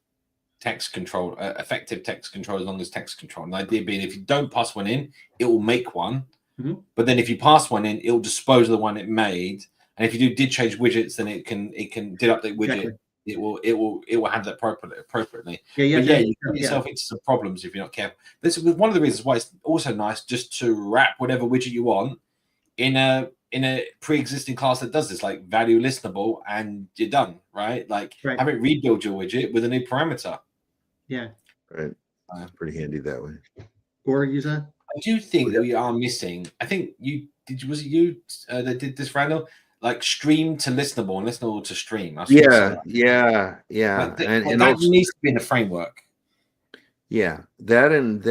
text control as long as text control. And the idea being if you don't pass one in, it will make one. Mm-hmm. But then if you pass one in, it will dispose of the one it made. And if you did change widgets, then it can did update widget. Exactly. It will handle it appropriately. You get yourself into some problems if you're not careful. This is one of the reasons why it's also nice just to wrap whatever widget you want in a pre-existing class that does this, like value listenable, and you're done, right? Like have it rebuild your widget with a new parameter. Yeah. Right. Pretty handy that way. Or use a. I do think that we are missing. I think was it you that did this, Randall? Like stream to listenable and listenable to stream. Yeah. Like and that also needs to be in the framework. Yeah, that and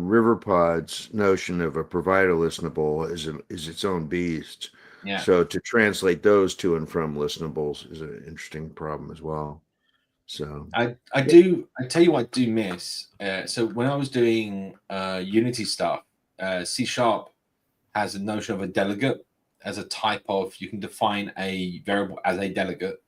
Riverpod's notion of a provider listenable is its own beast. Yeah. So to translate those to and from listenables is an interesting problem as well. So I tell you what I do miss. So when I was doing Unity stuff, C# has a notion of a delegate as a type of, you can define a variable as a delegate,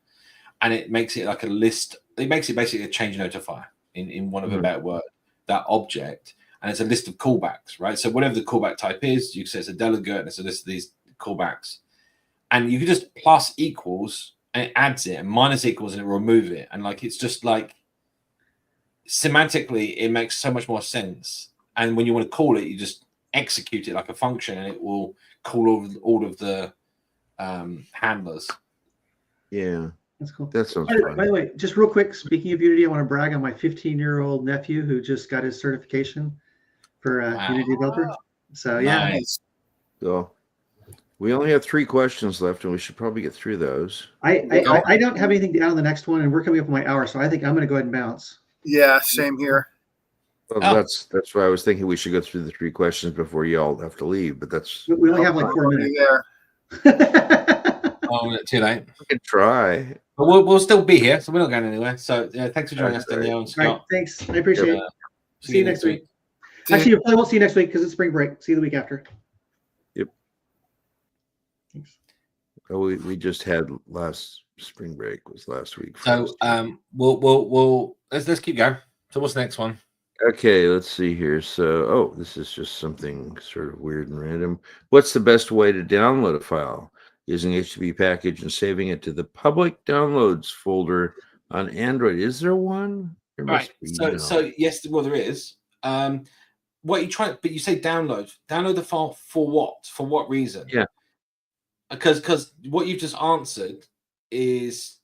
and it makes it like a list. It makes it basically a change notifier in one of a better word, that object, and it's a list of callbacks, right? So whatever the callback type is, you say it's a delegate, and it's a list of these callbacks, and you can just plus equals and it adds it, and minus equals and it remove it, and like it's just like semantically it makes so much more sense. And when you want to call it, you just execute it like a function, and it will call all of the handlers. Yeah. That's cool. That sounds fun. By the way, just real quick, speaking of Unity, I want to brag on my 15-year-old nephew who just got his certification for Unity developer. So yeah. Nice. So we only have 3 questions left, and we should probably get through those. I don't have anything down on the next one, and we're coming up on my hour, so I think I'm going to go ahead and bounce. Yeah, same here. Well, that's why I was thinking we should go through the 3 questions before you all have to leave. But that's we only have like 4 minutes there. Too late. We can try. But we'll still be here, so we're not going anywhere. So thanks for joining us, Danielle and Scott. All right, thanks. I appreciate it. See you next week. See you. Actually, I probably won't see you next week because it's spring break. See you the week after. Yep. Thanks. Oh, we just had last spring break was last week. So we'll let's keep going. So what's the next one? Okay, let's see here. So this is just something sort of weird and random. What's the best way to download a file? Using HTTP package and saving it to the public downloads folder on Android. Is there one? There right. So yes, well there is. What you try, but you say download the file for what? For what reason? Yeah. Because what you've just answered is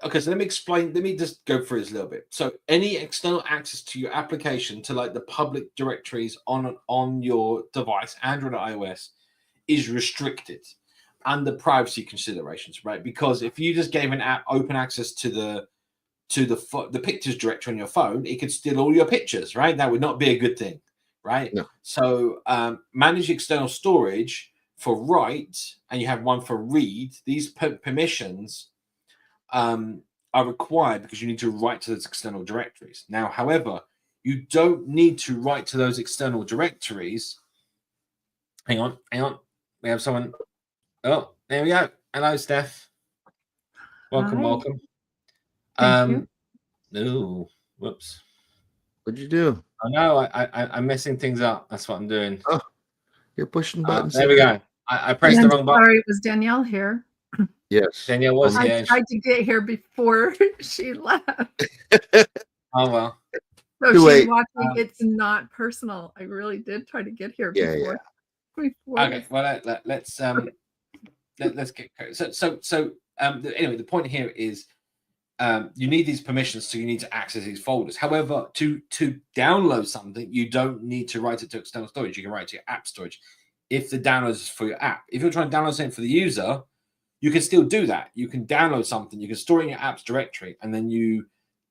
okay. So let me explain. Let me just go through this a little bit. So any external access to your application to like the public directories on your device, Android or iOS, is restricted under privacy considerations, right? Because if you just gave an app open access to to the pictures directory on your phone, it could steal all your pictures, right? That would not be a good thing, right? No. So manage external storage for write, and you have one for read. These permissions are required because you need to write to those external directories. Now, however, you don't need to write to those external directories. Hang on. We have someone. Oh, there we go. Hello, Steph. Welcome. Hi. Welcome. Thank you. No, whoops. What'd you do? I know I'm messing things up. That's what I'm doing. Oh, you're pushing buttons. There we go. I pressed the wrong button. Sorry, it was Danielle here. Yes. Danielle was I here. tried to get here before she left. Oh well. So Too she's late. watching. It's not personal. I really did try to get here Yeah, before. Okay. Well, let's get so anyway. The point here is you need these permissions, so you need to access these folders. However, to download something, you don't need to write it to external storage. You can write it to your app storage. If the download is for your app, if you're trying to download something for the user, you can still do that. You can download something, you can store it in your apps directory, and then you,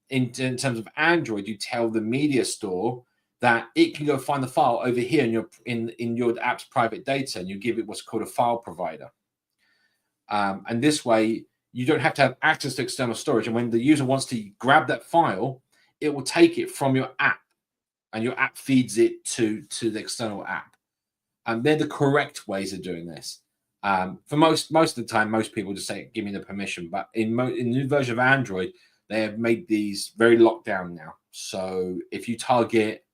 in terms of Android, you tell the media store that it can go find the file over here in your app's private data, and you give it what's called a file provider. And this way, you don't have to have access to external storage. And when the user wants to grab that file, it will take it from your app, and your app feeds it to the external app. And they're the correct ways of doing this. For most of the time, most people just say, "Give me the permission." But in the new version of Android, they have made these very locked down now. So if you target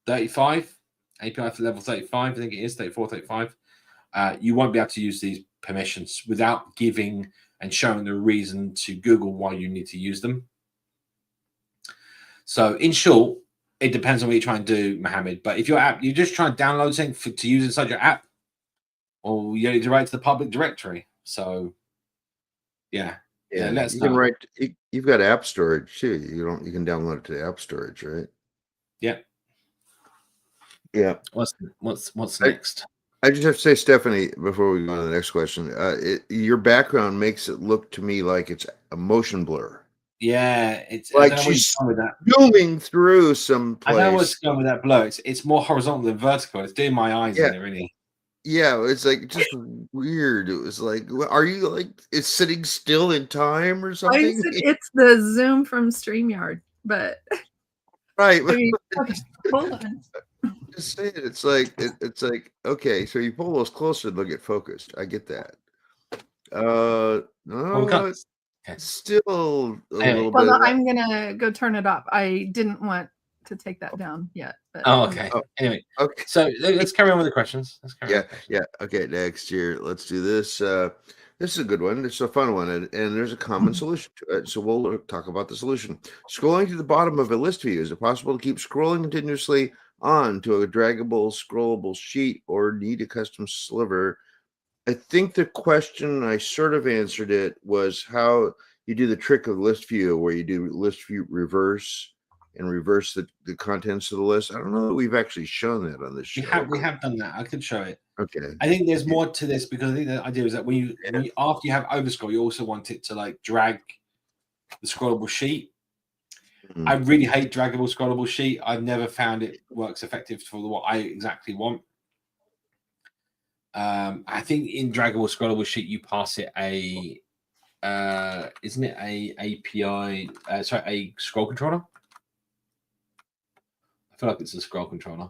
35 API for level 35, I think it is 34, 35, you won't be able to use these permissions without giving and showing the reason to Google why you need to use them. So in short, it depends on what you're trying to do, Mohammed. But if your app, you're just trying to download something to use inside your app, or you need to write to the public directory. So Yeah, let us you know. can write. You've got app storage too. You can download it to app storage, right? Yeah. Yeah. What's next? I just have to say, Stephanie, before we go on to the next question, your background makes it look to me like it's a motion blur. Yeah, it's Like I don't know she's where you're going with that. zooming through some place. I know what's going with that blow. It's more horizontal than vertical. It's doing my eyes in it, really. Yeah, it's like just weird. It was like, are you like it's sitting still in time or something? It's the Zoom from StreamYard, but Right. I mean, okay, hold on. Just saying, it's like okay, so you pull those closer, they'll get focused. I get that. No, still a little bit. Well, I'm gonna go turn it off. I didn't want to take that down yet. But okay. Anyway, okay. So let's carry on with the questions. Yeah. Okay, next year, let's do this. This is a good one. It's a fun one, and there's a common solution to it. So we'll talk about the solution. Scrolling to the bottom of a list view, is it possible to keep scrolling continuously on to a draggable, scrollable sheet, or need a custom sliver? I think the question, I sort of answered it, was how you do the trick of list view, where you do list view reverse and reverse the contents of the list. I don't know that we've actually shown that on this show. We have done that. I could show it. Okay. I think there's more to this, because I think the idea is that when you after you have overscroll, you also want it to like drag the scrollable sheet. I really hate draggable scrollable sheet. I've never found it works effective for what I exactly want. I think in draggable scrollable sheet you pass it a isn't it a API a scroll controller? I feel like it's a scroll controller.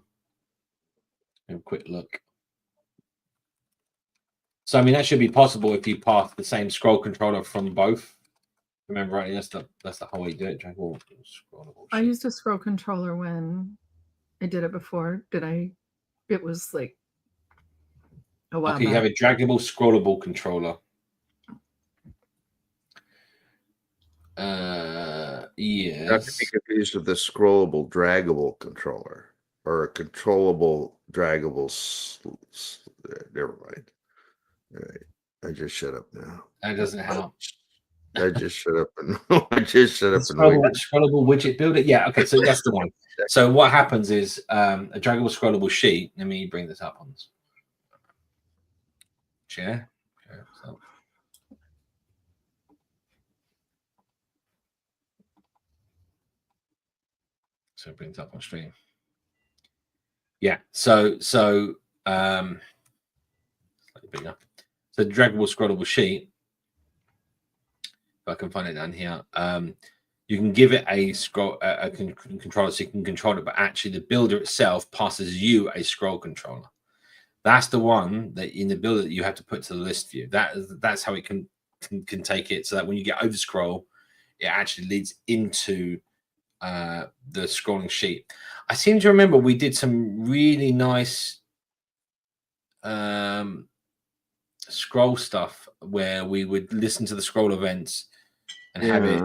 Have a quick look. So I mean that should be possible if you pass the same scroll controller from both. Remember, right? That's the whole way you do it. Draggable scrollable. I used a scroll controller when I did it before. It was like a while Okay, back. you have a draggable scrollable controller. Yes. Not to be confused with the scrollable, draggable controller, or a controllable, draggable. Never mind. All right, I just shut up now. That doesn't help. I just shut up and Scrollable widget builder. Yeah. Okay. So that's the one. So what happens is a draggable scrollable sheet. Let me bring this up on this. Share. So. So it brings up on stream. Yeah. So slightly bigger. So draggable, scrollable sheet. If I can find it down here, you can give it a controller so you can control it, but actually the builder itself passes you a scroll controller. That's the one that in the builder that you have to put to the list view. That's how it can take it, so that when you get over scroll, it actually leads into the scrolling sheet. I seem to remember we did some really nice scroll stuff where we would listen to the scroll events and have it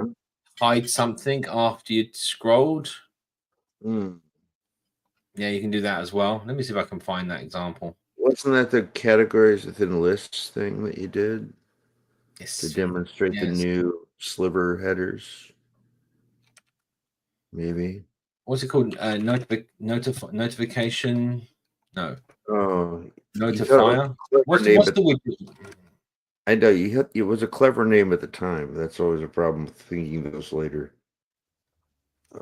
hide something after you'd scrolled. Yeah, you can do that as well. Let me see if I can find that example. Wasn't that the categories within lists thing that you did Yes. to demonstrate the new sliver headers? Maybe. What's it called? Notification? No. Oh, Notifier. What's the widget? I know it was a clever name at the time. That's always a problem with thinking of those later.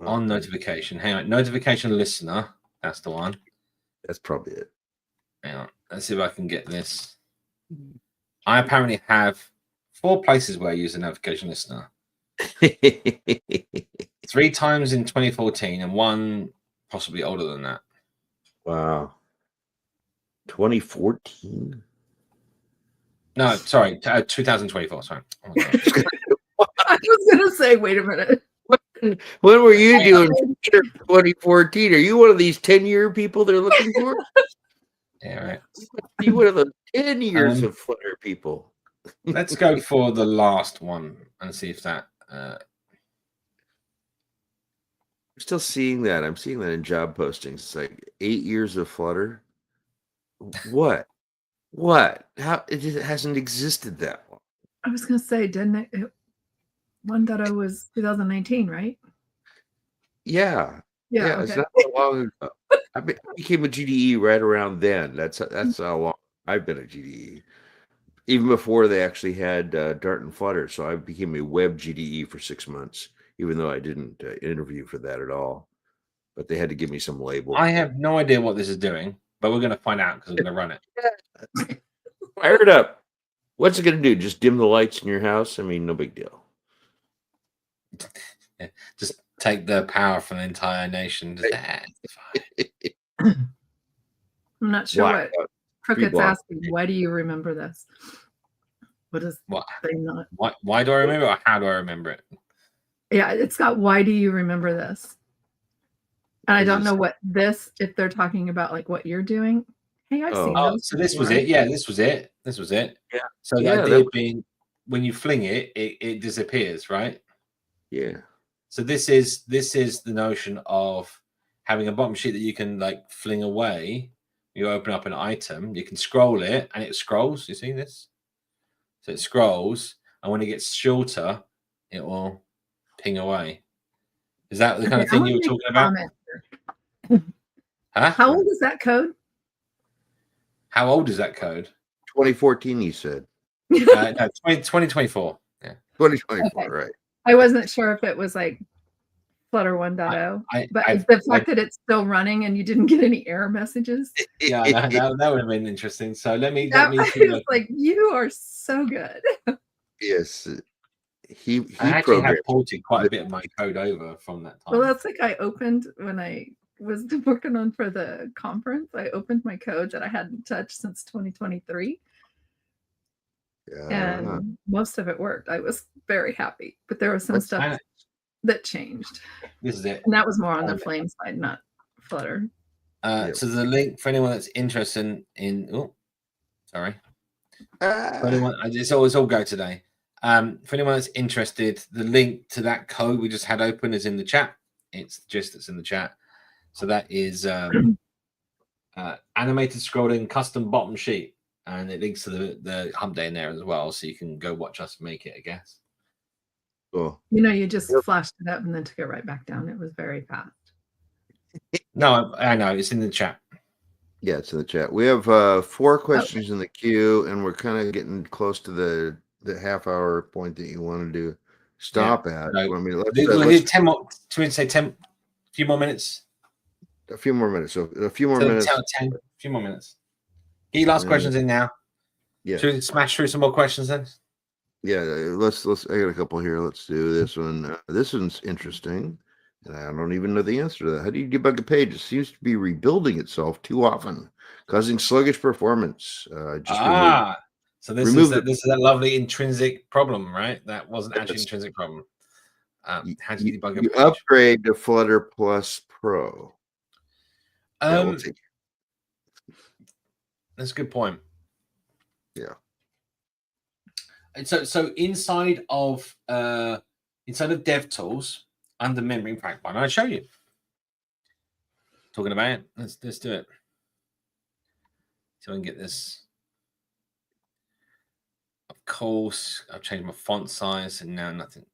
On notification. Hang on. Notification listener. That's the one. That's probably it. Hang on. Let's see if I can get this. I apparently have 4 places where I use a notification listener. 3 times in 2014 and 1 possibly older than that. Wow. 2014? No, sorry. 2024. Sorry. Oh my God. I was gonna say, wait a minute. When were you doing 2014? Are you one of these 10-year people they're looking for? Yeah, right. You one of the 10 years of Flutter people. Let's go for the last one and see if that. I'm still seeing that. I'm seeing that in job postings. It's like 8 years of Flutter. What? How it just hasn't existed that long. I was gonna say, didn't it? 1.0 was 2019, right? Yeah. Yeah. It's Okay. not that long ago. I became a GDE right around then. That's how long I've been a GDE. Even before they actually had Dart and Flutter. So I became a web GDE for 6 months, even though I didn't interview for that at all. But they had to give me some label. I have no idea what this is doing, but we're going to find out because I'm going to run it. Fire it up. What's it going to do? Just dim the lights in your house? I mean, no big deal. Yeah, just take the power from the entire nation. I'm not sure Why? what Crooked's asking. Why do you remember this? What is they not? Why do I remember it, or how do I remember it? Yeah, it's got why do you remember this? And I don't know what this, if they're talking about like what you're doing. Hey, I've seen those. So this was it. Yeah, this was it. Yeah. So the idea being when you fling it, it disappears, right? Yeah. So this is the notion of having a bottom sheet that you can like fling away. You open up an item, you can scroll it, and it scrolls. You see this? So it scrolls, and when it gets shorter, it will ping away. Is that the kind of thing you were talking about? Huh? How old is that code? How old is that code? 2014, you said. No, 2024. Yeah. 2024, Okay. right. I wasn't sure if it was like Flutter 1.0, but the fact that it's still running and you didn't get any error messages. Yeah, that would have been interesting. So let me like you are so good. Yes. I actually have ported quite a bit of my code over from that time. Well, that's like I opened when I was working on for the conference. I opened my code that I hadn't touched since 2023. And most of it worked. I was very happy, but there was some stuff that changed. This is it. And that was more on the Flame side, not Flutter. So the link for anyone that's interested in for anyone, it's all go today. For anyone that's interested, the link to that code we just had open is in the chat. It's just that's in the chat. So that is animated scrolling custom bottom sheet, and it links to the Humpday in there as well, so you can go watch us make it, I guess. Cool. You know, you just flashed it up and then took it right back down. It was very fast. No, I know it's in the chat. Yeah, it's in the chat. We have 4 questions in the queue, and we're kind of getting close to the half-hour point that you wanted to stop at. No, I mean, we'll do 10 more. Should we say 10 few more minutes. A few more minutes. So a few more So minutes. 10, a few more minutes. Get your last questions in now. Yeah. Should we smash through some more questions then? Yeah, let's. I got a couple here. Let's do this one. This one's interesting, and I don't even know the answer to that. How do you debug a page? It seems to be rebuilding itself too often, causing sluggish performance. So this remove is that lovely intrinsic problem, right? That wasn't actually an intrinsic problem. How do you debug a you page? upgrade to Flutter Plus Pro. That's a good point. Yeah. And so inside of DevTools under memory, in fact, why don't I show you? Talking about it. Let's do it. So I can get this. Of course, I've changed my font size and now nothing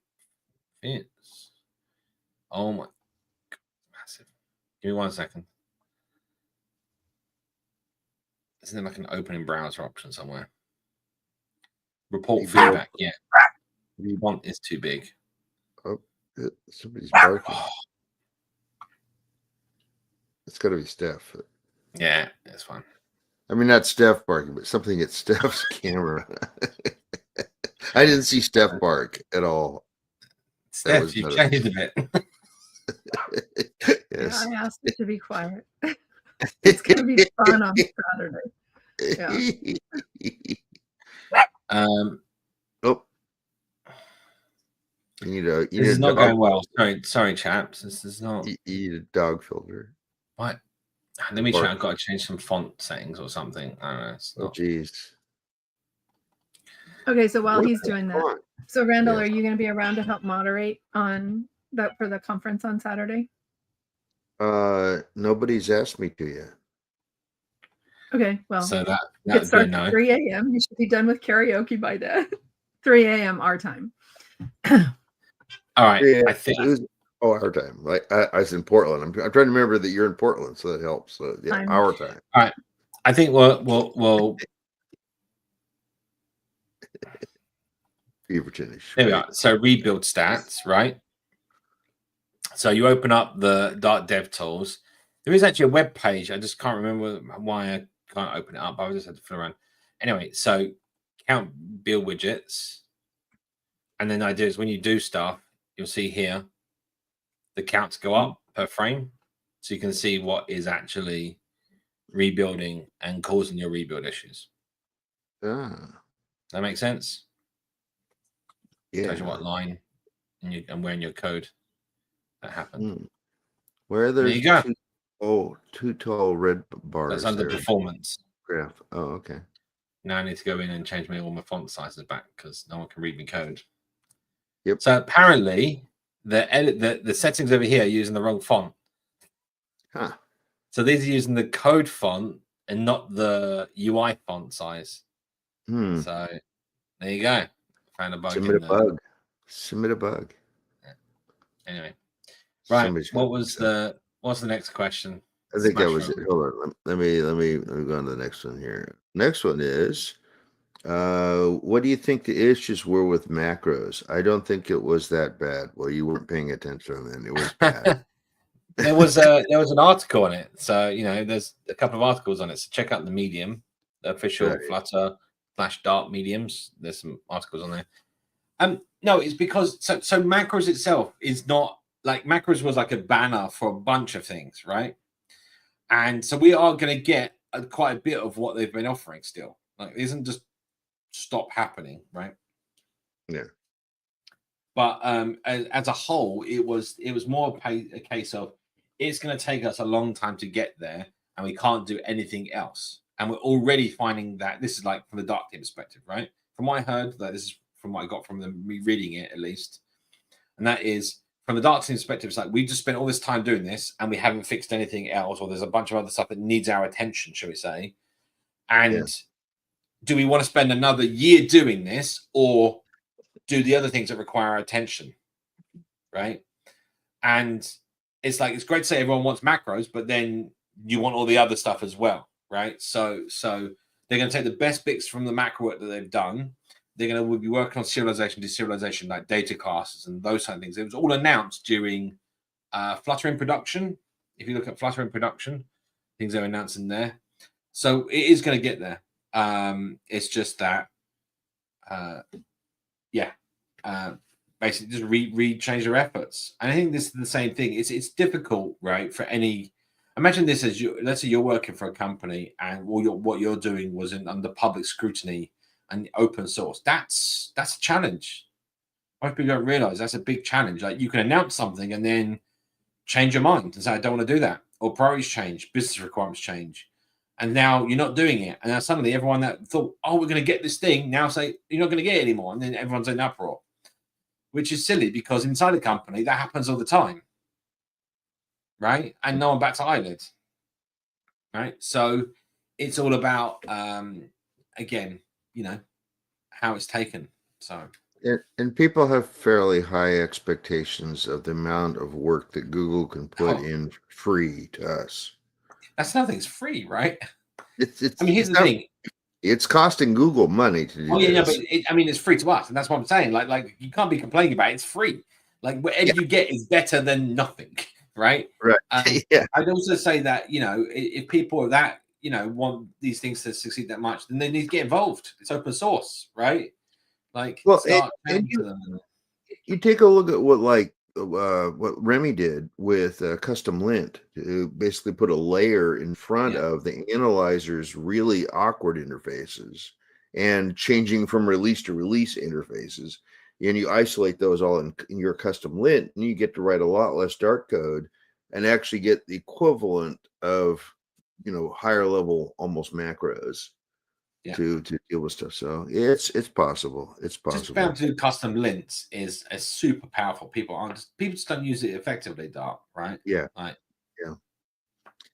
fits. Oh my God, massive. Give me 1 second. Isn't there like an opening browser option somewhere? Report feedback. Yeah. Font is too big. Oh, somebody's barking. It's got to be Steph. Yeah, that's fine. I mean, not Steph barking, but something at Steph's camera. I didn't see Steph bark at all. Steph, you've changed a bit. Yes. Yeah, I asked it to be quiet. It's going to be fun on Saturday. Yeah. Oh. This is not going well. Sorry, chaps. This is not. You need a dog filter. What? Let me try. I've got to change some font settings or something. I don't know. Oh, jeez. Okay, so while he's doing that, so Randall, are you going to be around to help moderate on that for the conference on Saturday? Nobody's asked me to yet. Okay, well, so that it starts at 3 a.m. You should be done with karaoke by then. 3 a.m. our time. All right. Yeah, I think. Our time. Like I was in Portland. I'm trying to remember that you're in Portland, so that helps. So yeah, our time. All right. I think we'll Here we are. So rebuild stats, right? So you open up the Dart DevTools. There is actually a web page. I just can't remember why I can't open it up. I just had to fiddle around. Anyway, so count build widgets. And then the idea is when you do stuff, you'll see here the counts go up per frame. So you can see what is actually rebuilding and causing your rebuild issues. Does that make sense? Yeah. Tells you what line and where in your code that happened. Where there's there you go. Two tall red bars. That's under performance. Graph. Oh, okay. Now I need to go in and change all my font sizes back because no one can read my code. Yep. So apparently the settings over here are using the wrong font. Huh. So these are using the code font and not the UI font size. So there you go. Found a bug. Submit a bug. Yeah. Anyway. Right. What's the next question? I think that was it. Hold on. Let me go on to the next one here. Next one is what do you think the issues were with macros? I don't think it was that bad. Well, you weren't paying attention then. It was bad. there was an article on it. So, there's a couple of articles on it. So check out the Medium, the official Flutter /Dart mediums. There's some articles on there. No, it's because so macros itself is not like macros was like a banner for a bunch of things, right? And so we are going to get quite a bit of what they've been offering still. Like it isn't just stop happening, right? Yeah. But as a whole, it was more a case of it's going to take us a long time to get there, and we can't do anything else. And we're already finding that this is like from the Dart team perspective, right? From what I heard, that this is from what I got from them, me reading it at least, and that is from the Dart team perspective. It's like we just spent all this time doing this, and we haven't fixed anything else, or there's a bunch of other stuff that needs our attention, shall we say? And do we want to spend another year doing this, or do the other things that require our attention, right? And it's like, it's great to say everyone wants macros, but then you want all the other stuff as well, right? So they're going to take the best bits from the macro work that they've done. They're going to be working on serialization, deserialization, like data classes and those kind of things. It was all announced during Flutter in production. If you look at Flutter in production, things they're announcing there. So it is going to get there. It's just that, basically just change their efforts. And I think this is the same thing. It's difficult, right? For any, imagine this as let's say you're working for a company and what you're doing was under public scrutiny and open source. That's a challenge. Most people don't realize that's a big challenge. Like you can announce something and then change your mind and say, I don't want to do that. Or priorities change, business requirements change. And now you're not doing it. And now suddenly everyone that thought, oh, we're going to get this thing, now say, you're not going to get it anymore. And then everyone's in uproar, which is silly because inside a company, that happens all the time. Right? And no one bats an eyelid. Right? So it's all about, again, how it's taken. So. And people have fairly high expectations of the amount of work that Google can put in free to us. That's nothing. It's free, right? It's I mean, here's the thing. It's costing Google money to do this. Yeah, but it's free to us, and that's what I'm saying. Like you can't be complaining about it. It's free. Like whatever you get is better than nothing, right? Right. Yeah. I'd also say that if people are that want these things to succeed that much, then they need to get involved. It's open source, right? Like, well, and you take a look at what Remy did with custom lint to basically put a layer in front of the analyzer's really awkward interfaces and changing from release to release interfaces. And you isolate those all in your custom lint, and you get to write a lot less Dart code and actually get the equivalent of, higher level almost macros. To deal with stuff. So it's possible. It's possible. Just about to do custom lints is a super powerful. People just don't use it effectively, Dart, right? Yeah. Right. Yeah.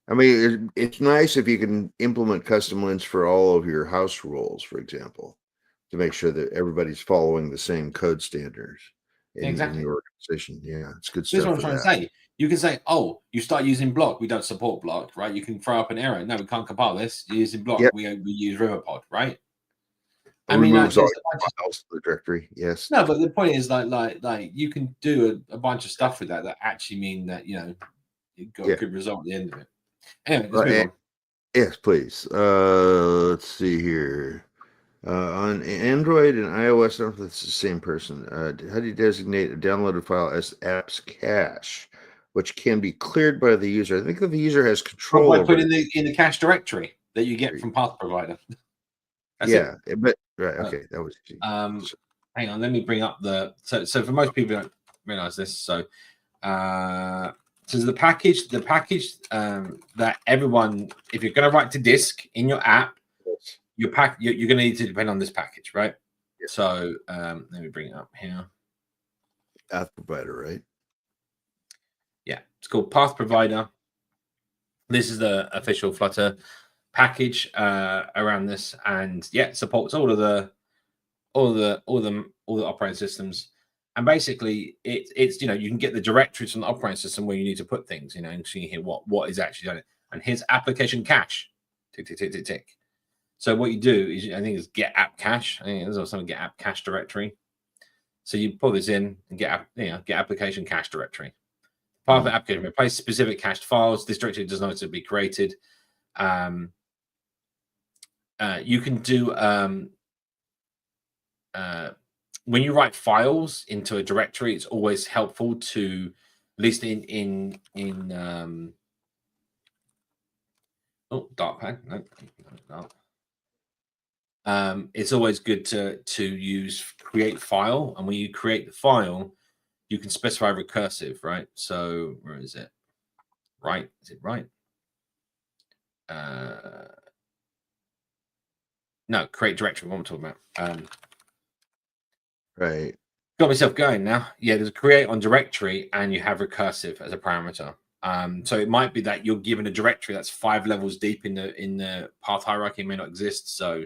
I mean, it's nice if you can implement custom lints for all of your house rules, for example, to make sure that everybody's following the same code standards in the organization. Yeah, it's good stuff. That's what I'm trying to say. You can say, oh, you start using block. We don't support block, right? You can throw up an error. No, we can't compile this. You're using block. We use Riverpod, right? I mean, all the files to the directory. Yes. No, but the point is, like you can do a bunch of stuff with that actually mean that you got a good result at the end of it. Anyway, let's move on. Yes, please. Let's see here. On Android and iOS, I don't know if it's the same person. How do you designate a downloaded file as apps cache, which can be cleared by the user? I think that the user has control over put in the cache directory that you get from path provider. But okay, that was easy. Hang on, let me bring up so for most people who don't realize this. So the package that everyone, if you're going to write to disk in your app, you're going to need to depend on this package, right? Yeah. So let me bring it up here. Path provider, right? Yeah, it's called Path Provider. This is the official Flutter package around this, and it supports all the operating systems. And basically, it's you can get the directories from the operating system where you need to put things, and see here what is actually done. And here's application cache. Tick tick tick tick tick. So what you do is, I think it's get app cache. I think there's also get app cache directory. So you pull this in and get application cache directory. Part of the application, replace specific cached files. This directory does not need to be created. You can do when you write files into a directory, it's always helpful to, at least in Dartpad. No. It's always good to use create file, and when you create the file, you can specify recursive, right? So where is it? Right? Is it right? No, create directory. What I'm talking about. Right. Got myself going now. Yeah, there's a create on directory, and you have recursive as a parameter. So it might be that you're given a directory that's 5 levels deep in the path hierarchy. It may not exist, so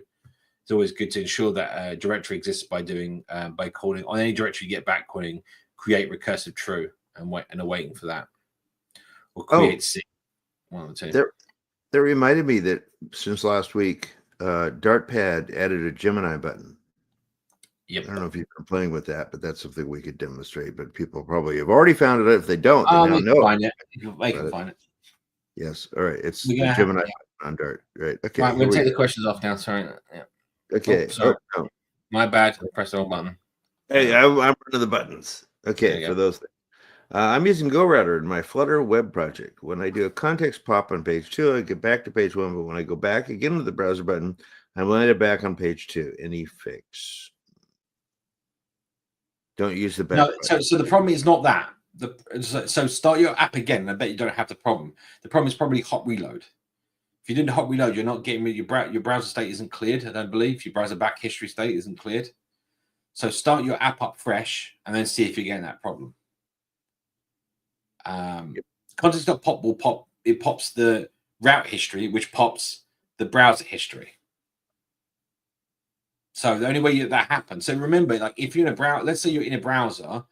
it's always good to ensure that a directory exists by doing by calling on any directory you get back, calling create recursive true and awaiting for that, or create C. One of the two. That reminded me that since last week, Dartpad added a Gemini button. Yep. I don't know if you've been playing with that, but that's something we could demonstrate. But people probably have already found it. If they don't, they now We can know. find it. They can find it. Yes. All right. It's We're the gonna Gemini yeah. on Dart. Right. Okay. Right, we're Here gonna we take the go. questions off now. Sorry. Yeah. Okay. Oh, sorry. no. My bad. Press the wrong button. Hey, I'm running the buttons. There Okay, you for go. those things. I'm using GoRouter in my Flutter web project. When I do a context pop on page 2, I get back to page 1, but when I go back again with the browser button, I'm landed back on page 2. Any fix? Don't use the back No, button. so the problem is not that. So start your app again, and I bet you don't have the problem. The problem is probably hot reload. If you didn't hot reload, you're not getting your browser state isn't cleared. I don't believe your browser back history state isn't cleared. So start your app up fresh, and then see if you're getting that problem. Context.pop will pop. It pops the route history, which pops the browser history. So the only way that happens. So remember, like if you're in a browser, let's say you're in a browser,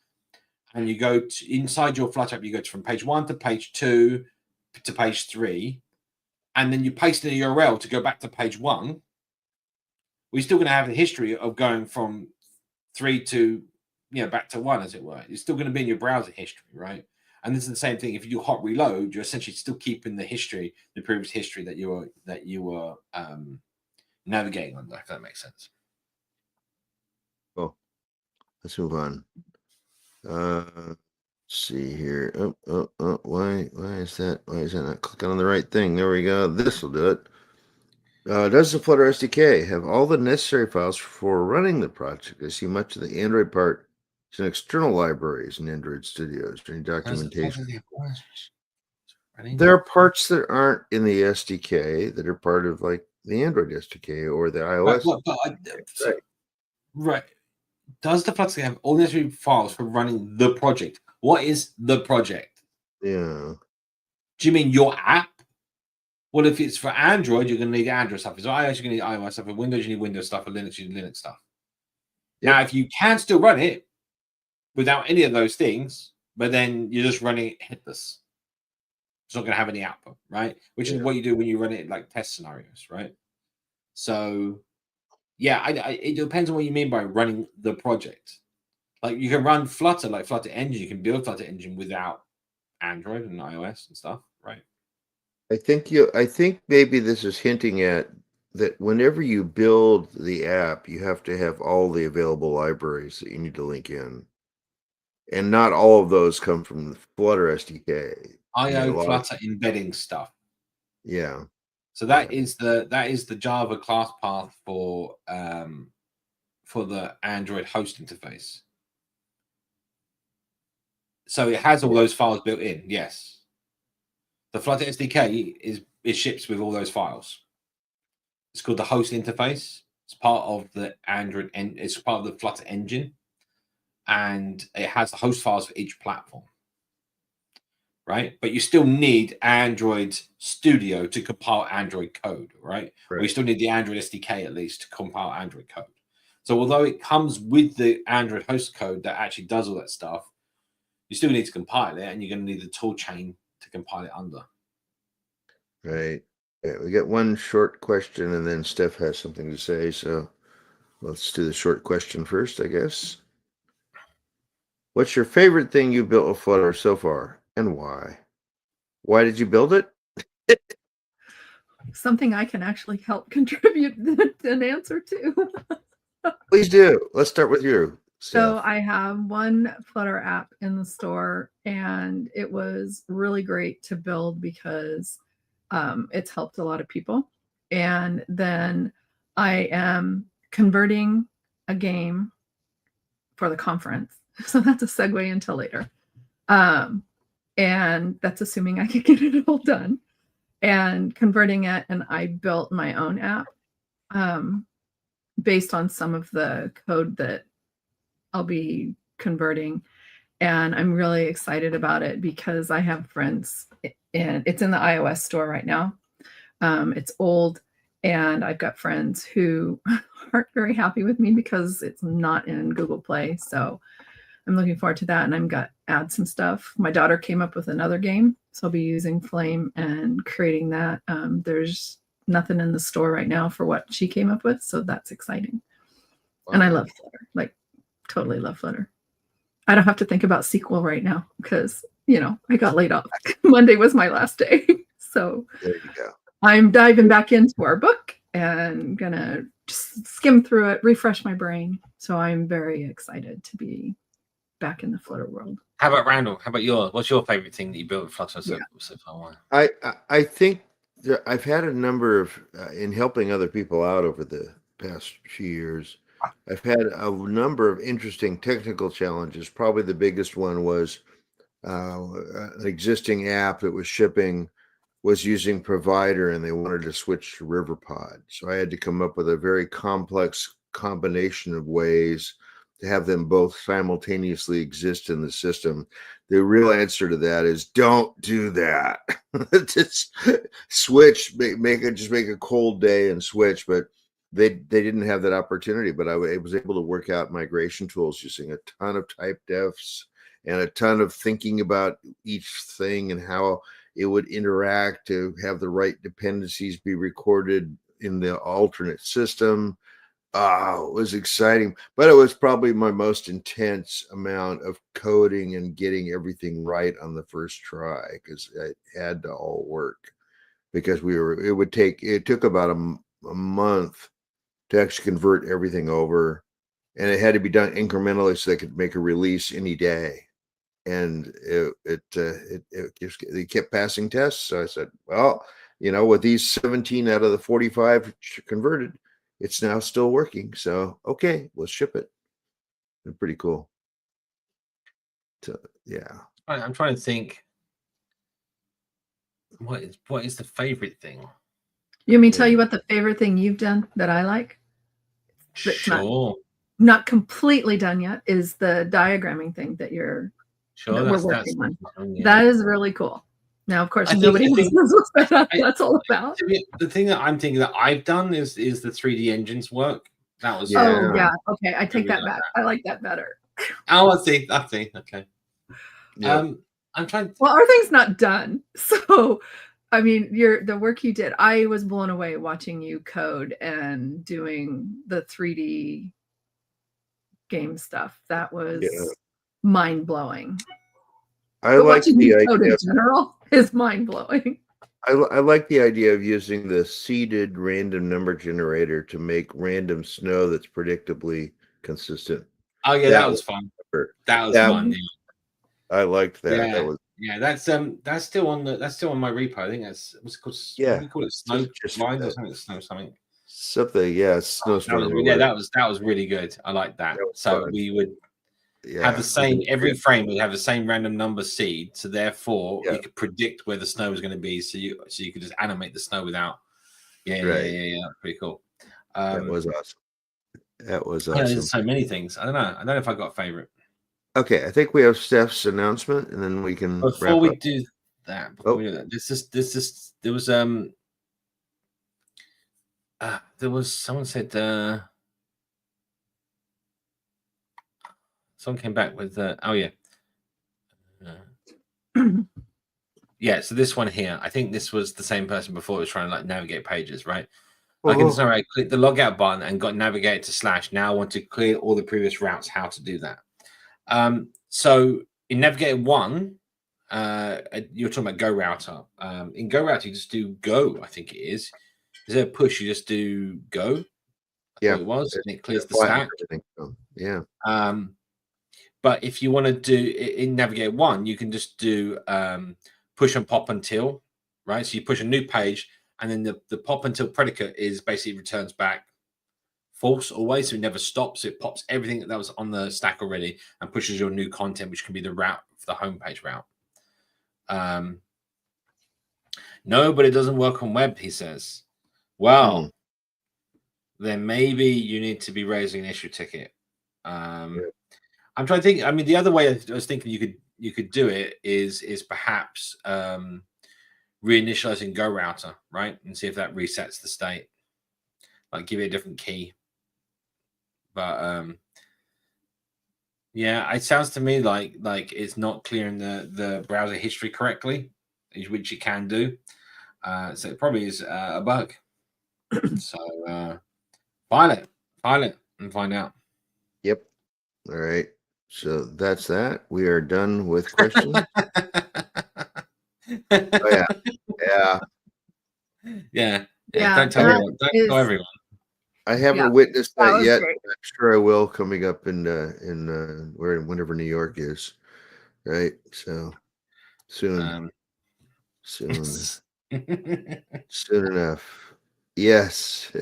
and you go to inside your Flutter app, you go from page 1 to page 2 to page 3, and then you paste in a URL to go back to page 1. We're still going to have the history of going from 3 to back to 1, as it were. It's still going to be in your browser history, right? And this is the same thing. If you do hot reload, you're essentially still keeping the history, the previous history that you were navigating under, if that makes sense. Oh, let's move on. Let's see here. Why is that? Why is that not clicking on the right thing? There we go. This will do it. Does the Flutter SDK have all the necessary files for running the project? I see much of the Android part is in external libraries in Android Studios during documentation. There are parts that aren't in the SDK that are part of like the Android SDK or the iOS. Right. Does the Flutter have all the necessary files for running the project? What is the project? Yeah. Do you mean your app? Well, if it's for Android, you're going to need Android stuff. If it's iOS, you're going to need iOS stuff. For Windows, you need Windows stuff. For Linux, you need Linux stuff. Yep. Now, if you can still run it without any of those things, but then you're just running it hitless, it's not going to have any output, right? Which is what you do when you run it in like test scenarios, right? So, yeah, it depends on what you mean by running the project. Like you can run Flutter, like Flutter Engine. You can build Flutter Engine without Android and iOS and stuff, right? I think maybe this is hinting at that whenever you build the app, you have to have all the available libraries that you need to link in. And not all of those come from the Flutter SDK. Flutter embedding stuff. Yeah. So that is the Java class path for the Android host interface. So it has all those files built in, yes. The Flutter SDK it ships with all those files. It's called the host interface. It's part of the Android and it's part of the Flutter engine, and it has the host files for each platform. Right, but you still need Android Studio to compile Android code, right? Or you still need the Android SDK at least to compile Android code. So although it comes with the Android host code that actually does all that stuff, you still need to compile it, and you're going to need the tool chain to compile it under. Right. Yeah, we got one short question, and then Steph has something to say. So let's do the short question first, I guess. What's your favorite thing you built with Flutter so far, and why? Why did you build it? Something I can actually help contribute an answer to. Please do. Let's start with you, Steph. So I have one Flutter app in the store, and it was really great to build because it's helped a lot of people. And then I am converting a game for the conference. So that's a segue into later. And that's assuming I can get it all done. And converting it, and I built my own app based on some of the code that I'll be converting. And I'm really excited about it because I have friends, and it's in the iOS store right now. It's old, and I've got friends who aren't very happy with me because it's not in Google Play. So I'm looking forward to that, and I'm going to add some stuff. My daughter came up with another game, so I'll be using Flame and creating that. There's nothing in the store right now for what she came up with, so that's exciting. And I Wow. love Flutter, like totally love Flutter. I don't have to think about SQL right now because, I got laid off. Monday was my last day. So There you go. I'm diving back into our book and gonna just skim through it, refresh my brain. So I'm very excited to be back in the Flutter world. How about Randall? How about yours? What's your favorite thing that you built with Flutter so far? I think I've had a number of in helping other people out over the past few years. I've had a number of interesting technical challenges. Probably the biggest one was an existing app that was shipping was using Provider, and they wanted to switch to Riverpod. So I had to come up with a very complex combination of ways to have them both simultaneously exist in the system. The real answer to that is don't do that. Just switch, make a cold day and switch. But they didn't have that opportunity. But I was able to work out migration tools using a ton of type defs and a ton of thinking about each thing and how it would interact to have the right dependencies be recorded in the alternate system. It was exciting, but it was probably my most intense amount of coding and getting everything right on the first try because it had to all work. Because it took about a month to actually convert everything over, and it had to be done incrementally so they could make a release any day. And they kept passing tests. So I said, well, with these 17 out of the 45 converted, it's now still working. So, okay, let's ship it. They're pretty cool. So, yeah. I'm trying to think. What is the favorite thing? You want me to tell you what the favorite thing you've done that I like? That's Sure. Not completely done yet is the diagramming thing that we're working on. Yeah. That is really cool. Now, of course, nobody knows what that's all about. The thing that I'm thinking that I've done is the 3D engines work. That was Oh yeah. Okay, I take that back. I like that better. Oh, I see. Okay. Yeah. I'm trying. Well, our thing's not done, so I mean, the work you did. I was blown away watching you code and doing the 3D game stuff. That was mind blowing. I like the idea. Code in general is mind blowing. I like the idea of using the seeded random number generator to make random snow that's predictably consistent. Oh yeah, that was fun. That was fun. Yeah. I liked that. Yeah, that's still on my repo. I think that's what's it called. Yeah, what do you call it? Snow lines or something. Something. Yeah, snowstorm. That was really good. I like that. So fun. We would have the same every frame. We'd have the same random number seed. So therefore, you could predict where the snow was going to be. So you could just animate the snow without. Yeah. Pretty cool. That was awesome. That was awesome. There's so many things. I don't know if I got a favorite. Okay, I think we have Steph's announcement, and then we can. Before we do that, there was someone said someone came back with yeah. So this one here, I think this was the same person before was trying to navigate pages, right? Like in this, I clicked the logout button and got navigated to /. Now I want to clear all the previous routes. How to do that? So in Navigator 1, you're talking about Go Router. In Go Router, you just do Go, I think it is. Is there a push? You just do Go. It was, and it clears the stack. Yeah. But if you want to do in Navigator 1, you can just do push and pop until, right? So you push a new page, and then the pop until predicate is basically returns back false always, so it never stops. It pops everything that was on the stack already and pushes your new content, which can be the route for the homepage route. No, but it doesn't work on web, he says. Well, then maybe you need to be raising an issue ticket. I'm trying to think. I mean, the other way I was thinking you could do it is perhaps reinitializing Go Router, right, and see if that resets the state. Like give it a different key. But yeah, it sounds to me like it's not clearing the browser history correctly, which it can do. So it probably is a bug. So file it, and and find out. Yep. All right. So that's that. We are done with questions. Oh yeah. Yeah. Yeah. Yeah, Don't tell that everyone. Don't is- tell everyone. I haven't Yeah, witnessed that that was yet. great. I'm sure I will coming up in whenever New York is. Right. So soon. Soon. Soon enough. Yes.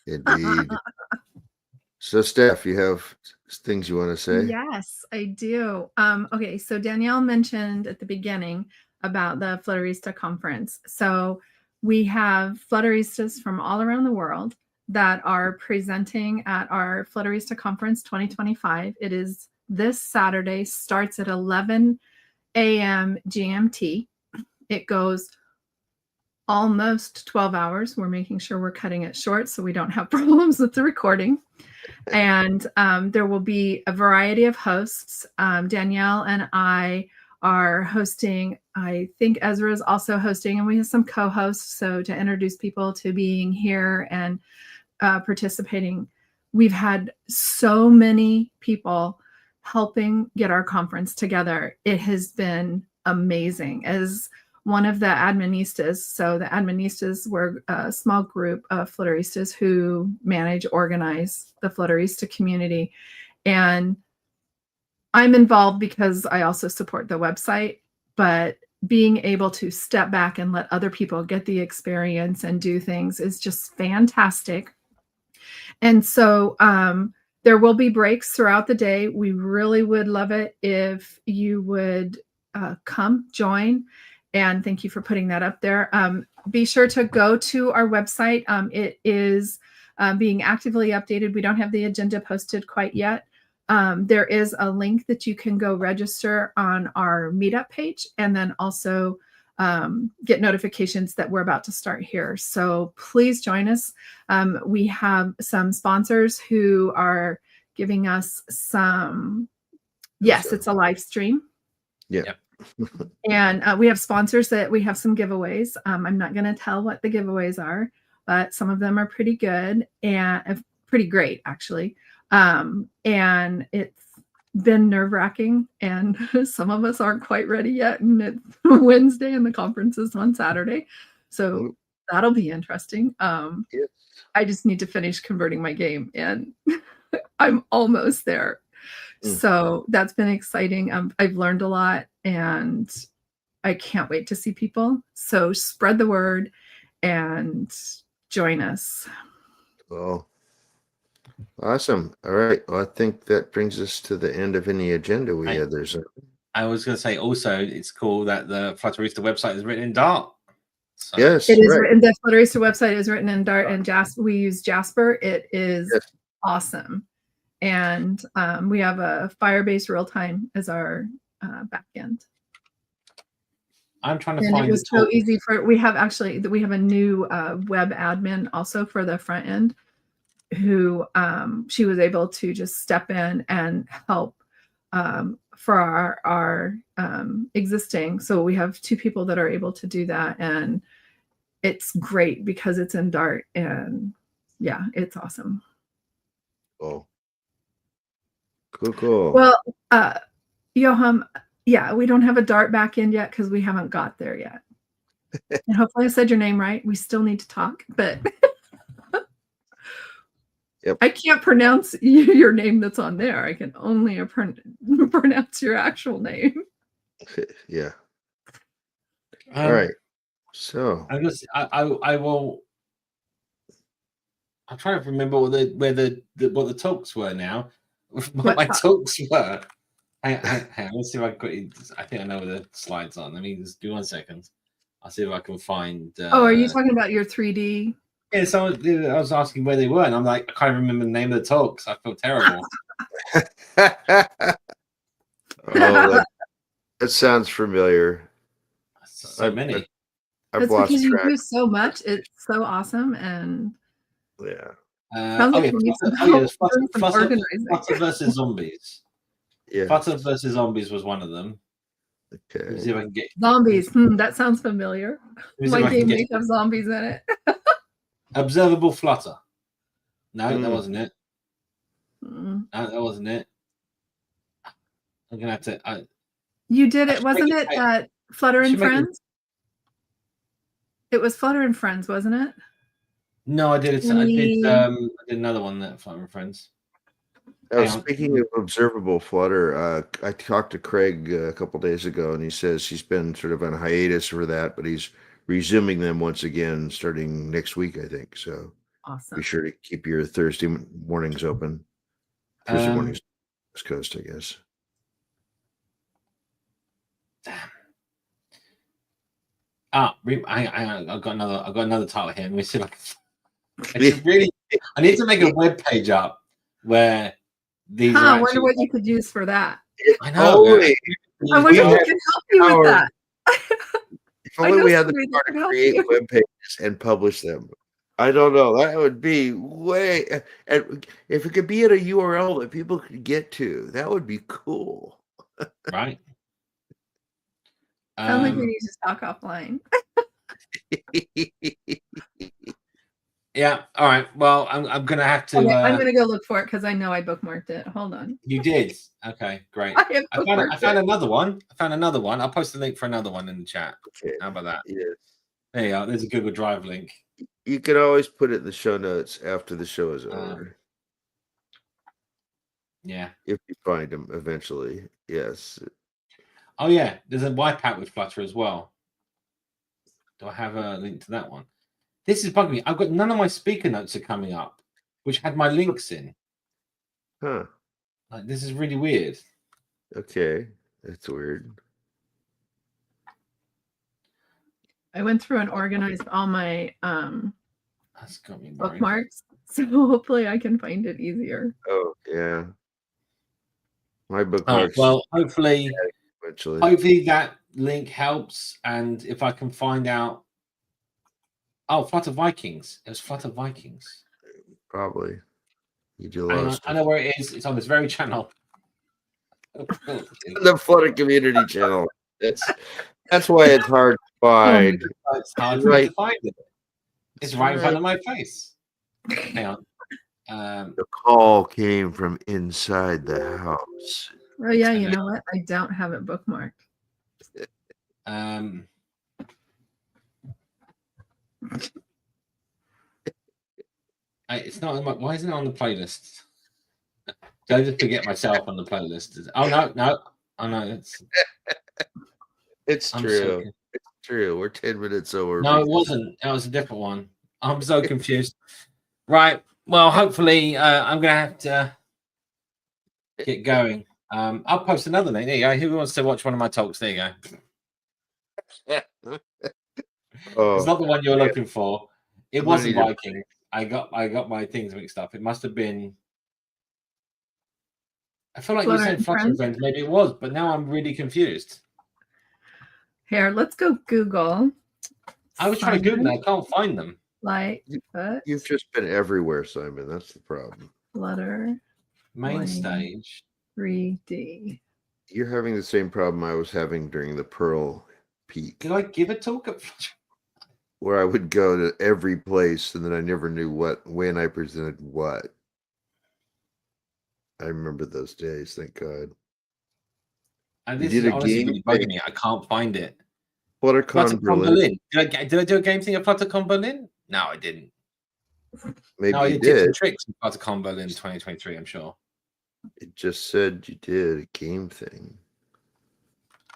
Indeed. So Steph, you have things you want to say? Yes, I do. Okay, so Danielle mentioned at the beginning about the Flutterista conference. So we have Flutteristas from all around the world that are presenting at our Flutterista conference 2025. It is this Saturday, starts at 11 a.m. GMT. It goes almost 12 hours. We're making sure we're cutting it short so we don't have problems with the recording. And there will be a variety of hosts. Danielle and I are hosting. I think Ezra is also hosting, and we have some co-hosts. So to introduce people to being here and participating, we've had so many people helping get our conference together. It has been amazing. As one of the administas, so the administas were a small group of Flutteristas who manage, organize the Flutterista community. And I'm involved because I also support the website, but being able to step back and let other people get the experience and do things is just fantastic. And so there will be breaks throughout the day. We really would love it if you would come join. And thank you for putting that up there. Be sure to go to our website. It is being actively updated. We don't have the agenda posted quite yet. There is a link that you can go register on our meetup page, and then also get notifications that we're about to start here. So please join us. We have some sponsors who are giving us some, yes, it's a live stream. Yeah. Yep. And we have sponsors that we have some giveaways. I'm not going to tell what the giveaways are, but some of them are pretty good and pretty great, actually. And it's been nerve-wracking, and some of us aren't quite ready yet. And it's Wednesday, and the conference is on Saturday, so that'll be interesting. Yes. I just need to finish converting my game, and I'm almost there. So that's been exciting. I've learned a lot, and I can't wait to see people. So spread the word and join us. Oh, awesome. All right. Well, I think that brings us to the end of any agenda we had. I was going to say also, it's cool that the Flutterista website is written in Dart. So. Yes, it is right. written. The Flutterista website is written in Dart and Jasper. We use Jasper. It is awesome. And we have a Firebase real-time as our backend. I'm trying to and find it was so easy for, we have a new web admin also for the front end who she was able to just step in and help for our existing. So we have 2 people that are able to do that, and it's great because it's in Dart, and yeah, it's awesome. Oh, cool. Well, Johan, yeah, we don't have a Dart backend yet because we haven't got there yet. And hopefully I said your name right. We still need to talk, but Yep. I can't pronounce your name that's on there. I can only pronounce your actual name. Yeah. All right. So I will. I'm trying to remember what the talks were now. What my talks were. Hang on, let's see if I got it. I think I know where the slides are. Let me just do 1 second. I'll see if I can find. Are you talking about your 3D? Yeah, so I was asking where they were, and I'm like, I can't remember the name of the talks. I feel terrible. Oh, that sounds familiar. So many. I've That's lost because track. you do so much. It's so awesome, and Yeah. Flutter versus Zombies. Yeah. Flutter versus Zombies was one of them. Okay. Let me see if I can get zombies. That sounds familiar. My game may have zombies in it. Observable Flutter. No, that wasn't it. That wasn't it. I'm gonna have to. You did I it, should wasn't make it? it- At Flutter and should make it- Friends. It was Flutter and Friends, wasn't it? No, I did it. I did another one that Flutter and Friends. Hang on. Speaking of observable Flutter, I talked to Craig a couple days ago, and he says he's been sort of on hiatus for that, but he's resuming them once again starting next week, I think. So Awesome. be sure to keep your Thursday mornings open. Thursday mornings, West Coast, I guess. Damn. I got another title here. Let me see if I need to make a web page up where these. I wonder what you could use for that. I know. Only, I wonder who can help you with that. if only we had the power to create web pages and publish them. I don't know. That would be way. And if it could be at a URL that people could get to, that would be cool. Right. Sounds like we need to talk offline. Yeah. All right. Well, I'm gonna have to. Okay, I'm gonna go look for it because I know I bookmarked it. Hold on. You did. Okay. Great. I found another one. I'll post the link for another one in the chat. Okay. How about that? Yes. There you go. There's a Google Drive link. You can always put it in the show notes after the show is over. Yeah. If you find them eventually. Yes. Oh yeah. There's a Wipeout with Flutter as well. Do I have a link to that one? This is bugging me. I've got none of my speaker notes are coming up, which had my links in. Huh. Like, this is really weird. Okay. That's weird. I went through and organized all my That's got me worried. bookmarks, so hopefully I can find it easier. Oh yeah. My All right, bookmarks. well, hopefully Eventually. that link helps, and if I can find out. Oh, Flutter Vikings. It was Flutter Vikings. Probably. You do a lot of stuff. I know where it is. It's on this very channel. The Flutter community channel. That's why it's hard to find. It's hard for me to find it. It's right in front of my face. Hang on. The call came from inside the house. Oh yeah, you know what? I don't have it bookmarked. It's not. Why isn't it on the playlist? Did I just forget myself on the playlist? Oh no! Oh no! It's true. It's true. We're 10 minutes over. No, it wasn't. It was a different one. I'm so confused. Right. Well, hopefully, I'm gonna have to get going. I'll post another link. There you go. Who wants to watch one of my talks? There you go. It's not the one you were looking for. It wasn't Viking. I got my things mixed up. It must have been. I feel like you said Flutter Friends. Maybe it was, but now I'm really confused. Here, let's go Google. I was trying to Google that. I can't find them. You've just been everywhere, Simon. That's the problem. Flutter. Main stage. 3D. You're having the same problem I was having during the Pearl peak. Did I give a talk at Flutter? Where I would go to every place and then I never knew when I presented what. I remember those days, thank God. And this is honestly really bugging me. I can't find it. FlutterCon Berlin. Did I do a game thing at FlutterCon Berlin? No, I didn't. Maybe no, I you did tips did. and tricks at FlutterCon Berlin 2023, I'm sure. It just said you did a game thing.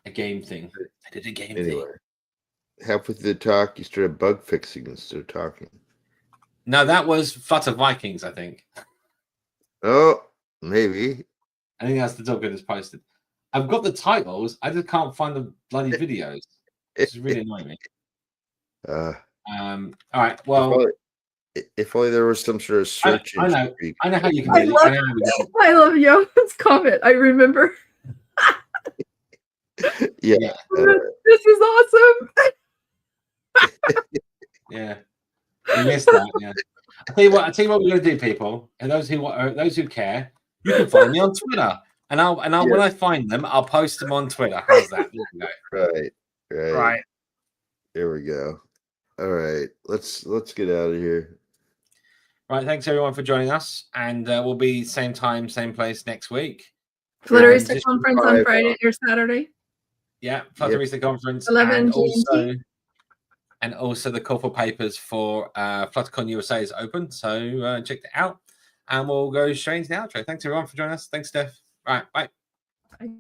A game thing. I did a game Anyway. thing. Halfway through the talk, you started bug fixing instead of talking. No, that was Flutter Vikings, I think. Oh, maybe. I think that's the talk that is posted. I've got the titles. I just can't find the bloody videos. It's really annoying me. All right. Well, if only there was some sort of search. I know how you can do it. I love Yo's comment. I remember. Yeah. This is awesome. Yeah. I missed that. Yeah. I tell you what we're gonna do, people, and those who care, you can follow me on Twitter, and I'll when I find them, I'll post them on Twitter. How's that? Right. There we go. All right, let's get out of here. Right, thanks everyone for joining us, and we'll be same time, same place next week. Flutterista Just conference on Friday or Saturday. Yeah, Flutterista conference, 11 and also the call for papers for FlutterCon USA is open, so check it out. And we'll go straight into the outro. Thanks everyone for joining us. Thanks, Steph. Right, bye. Bye.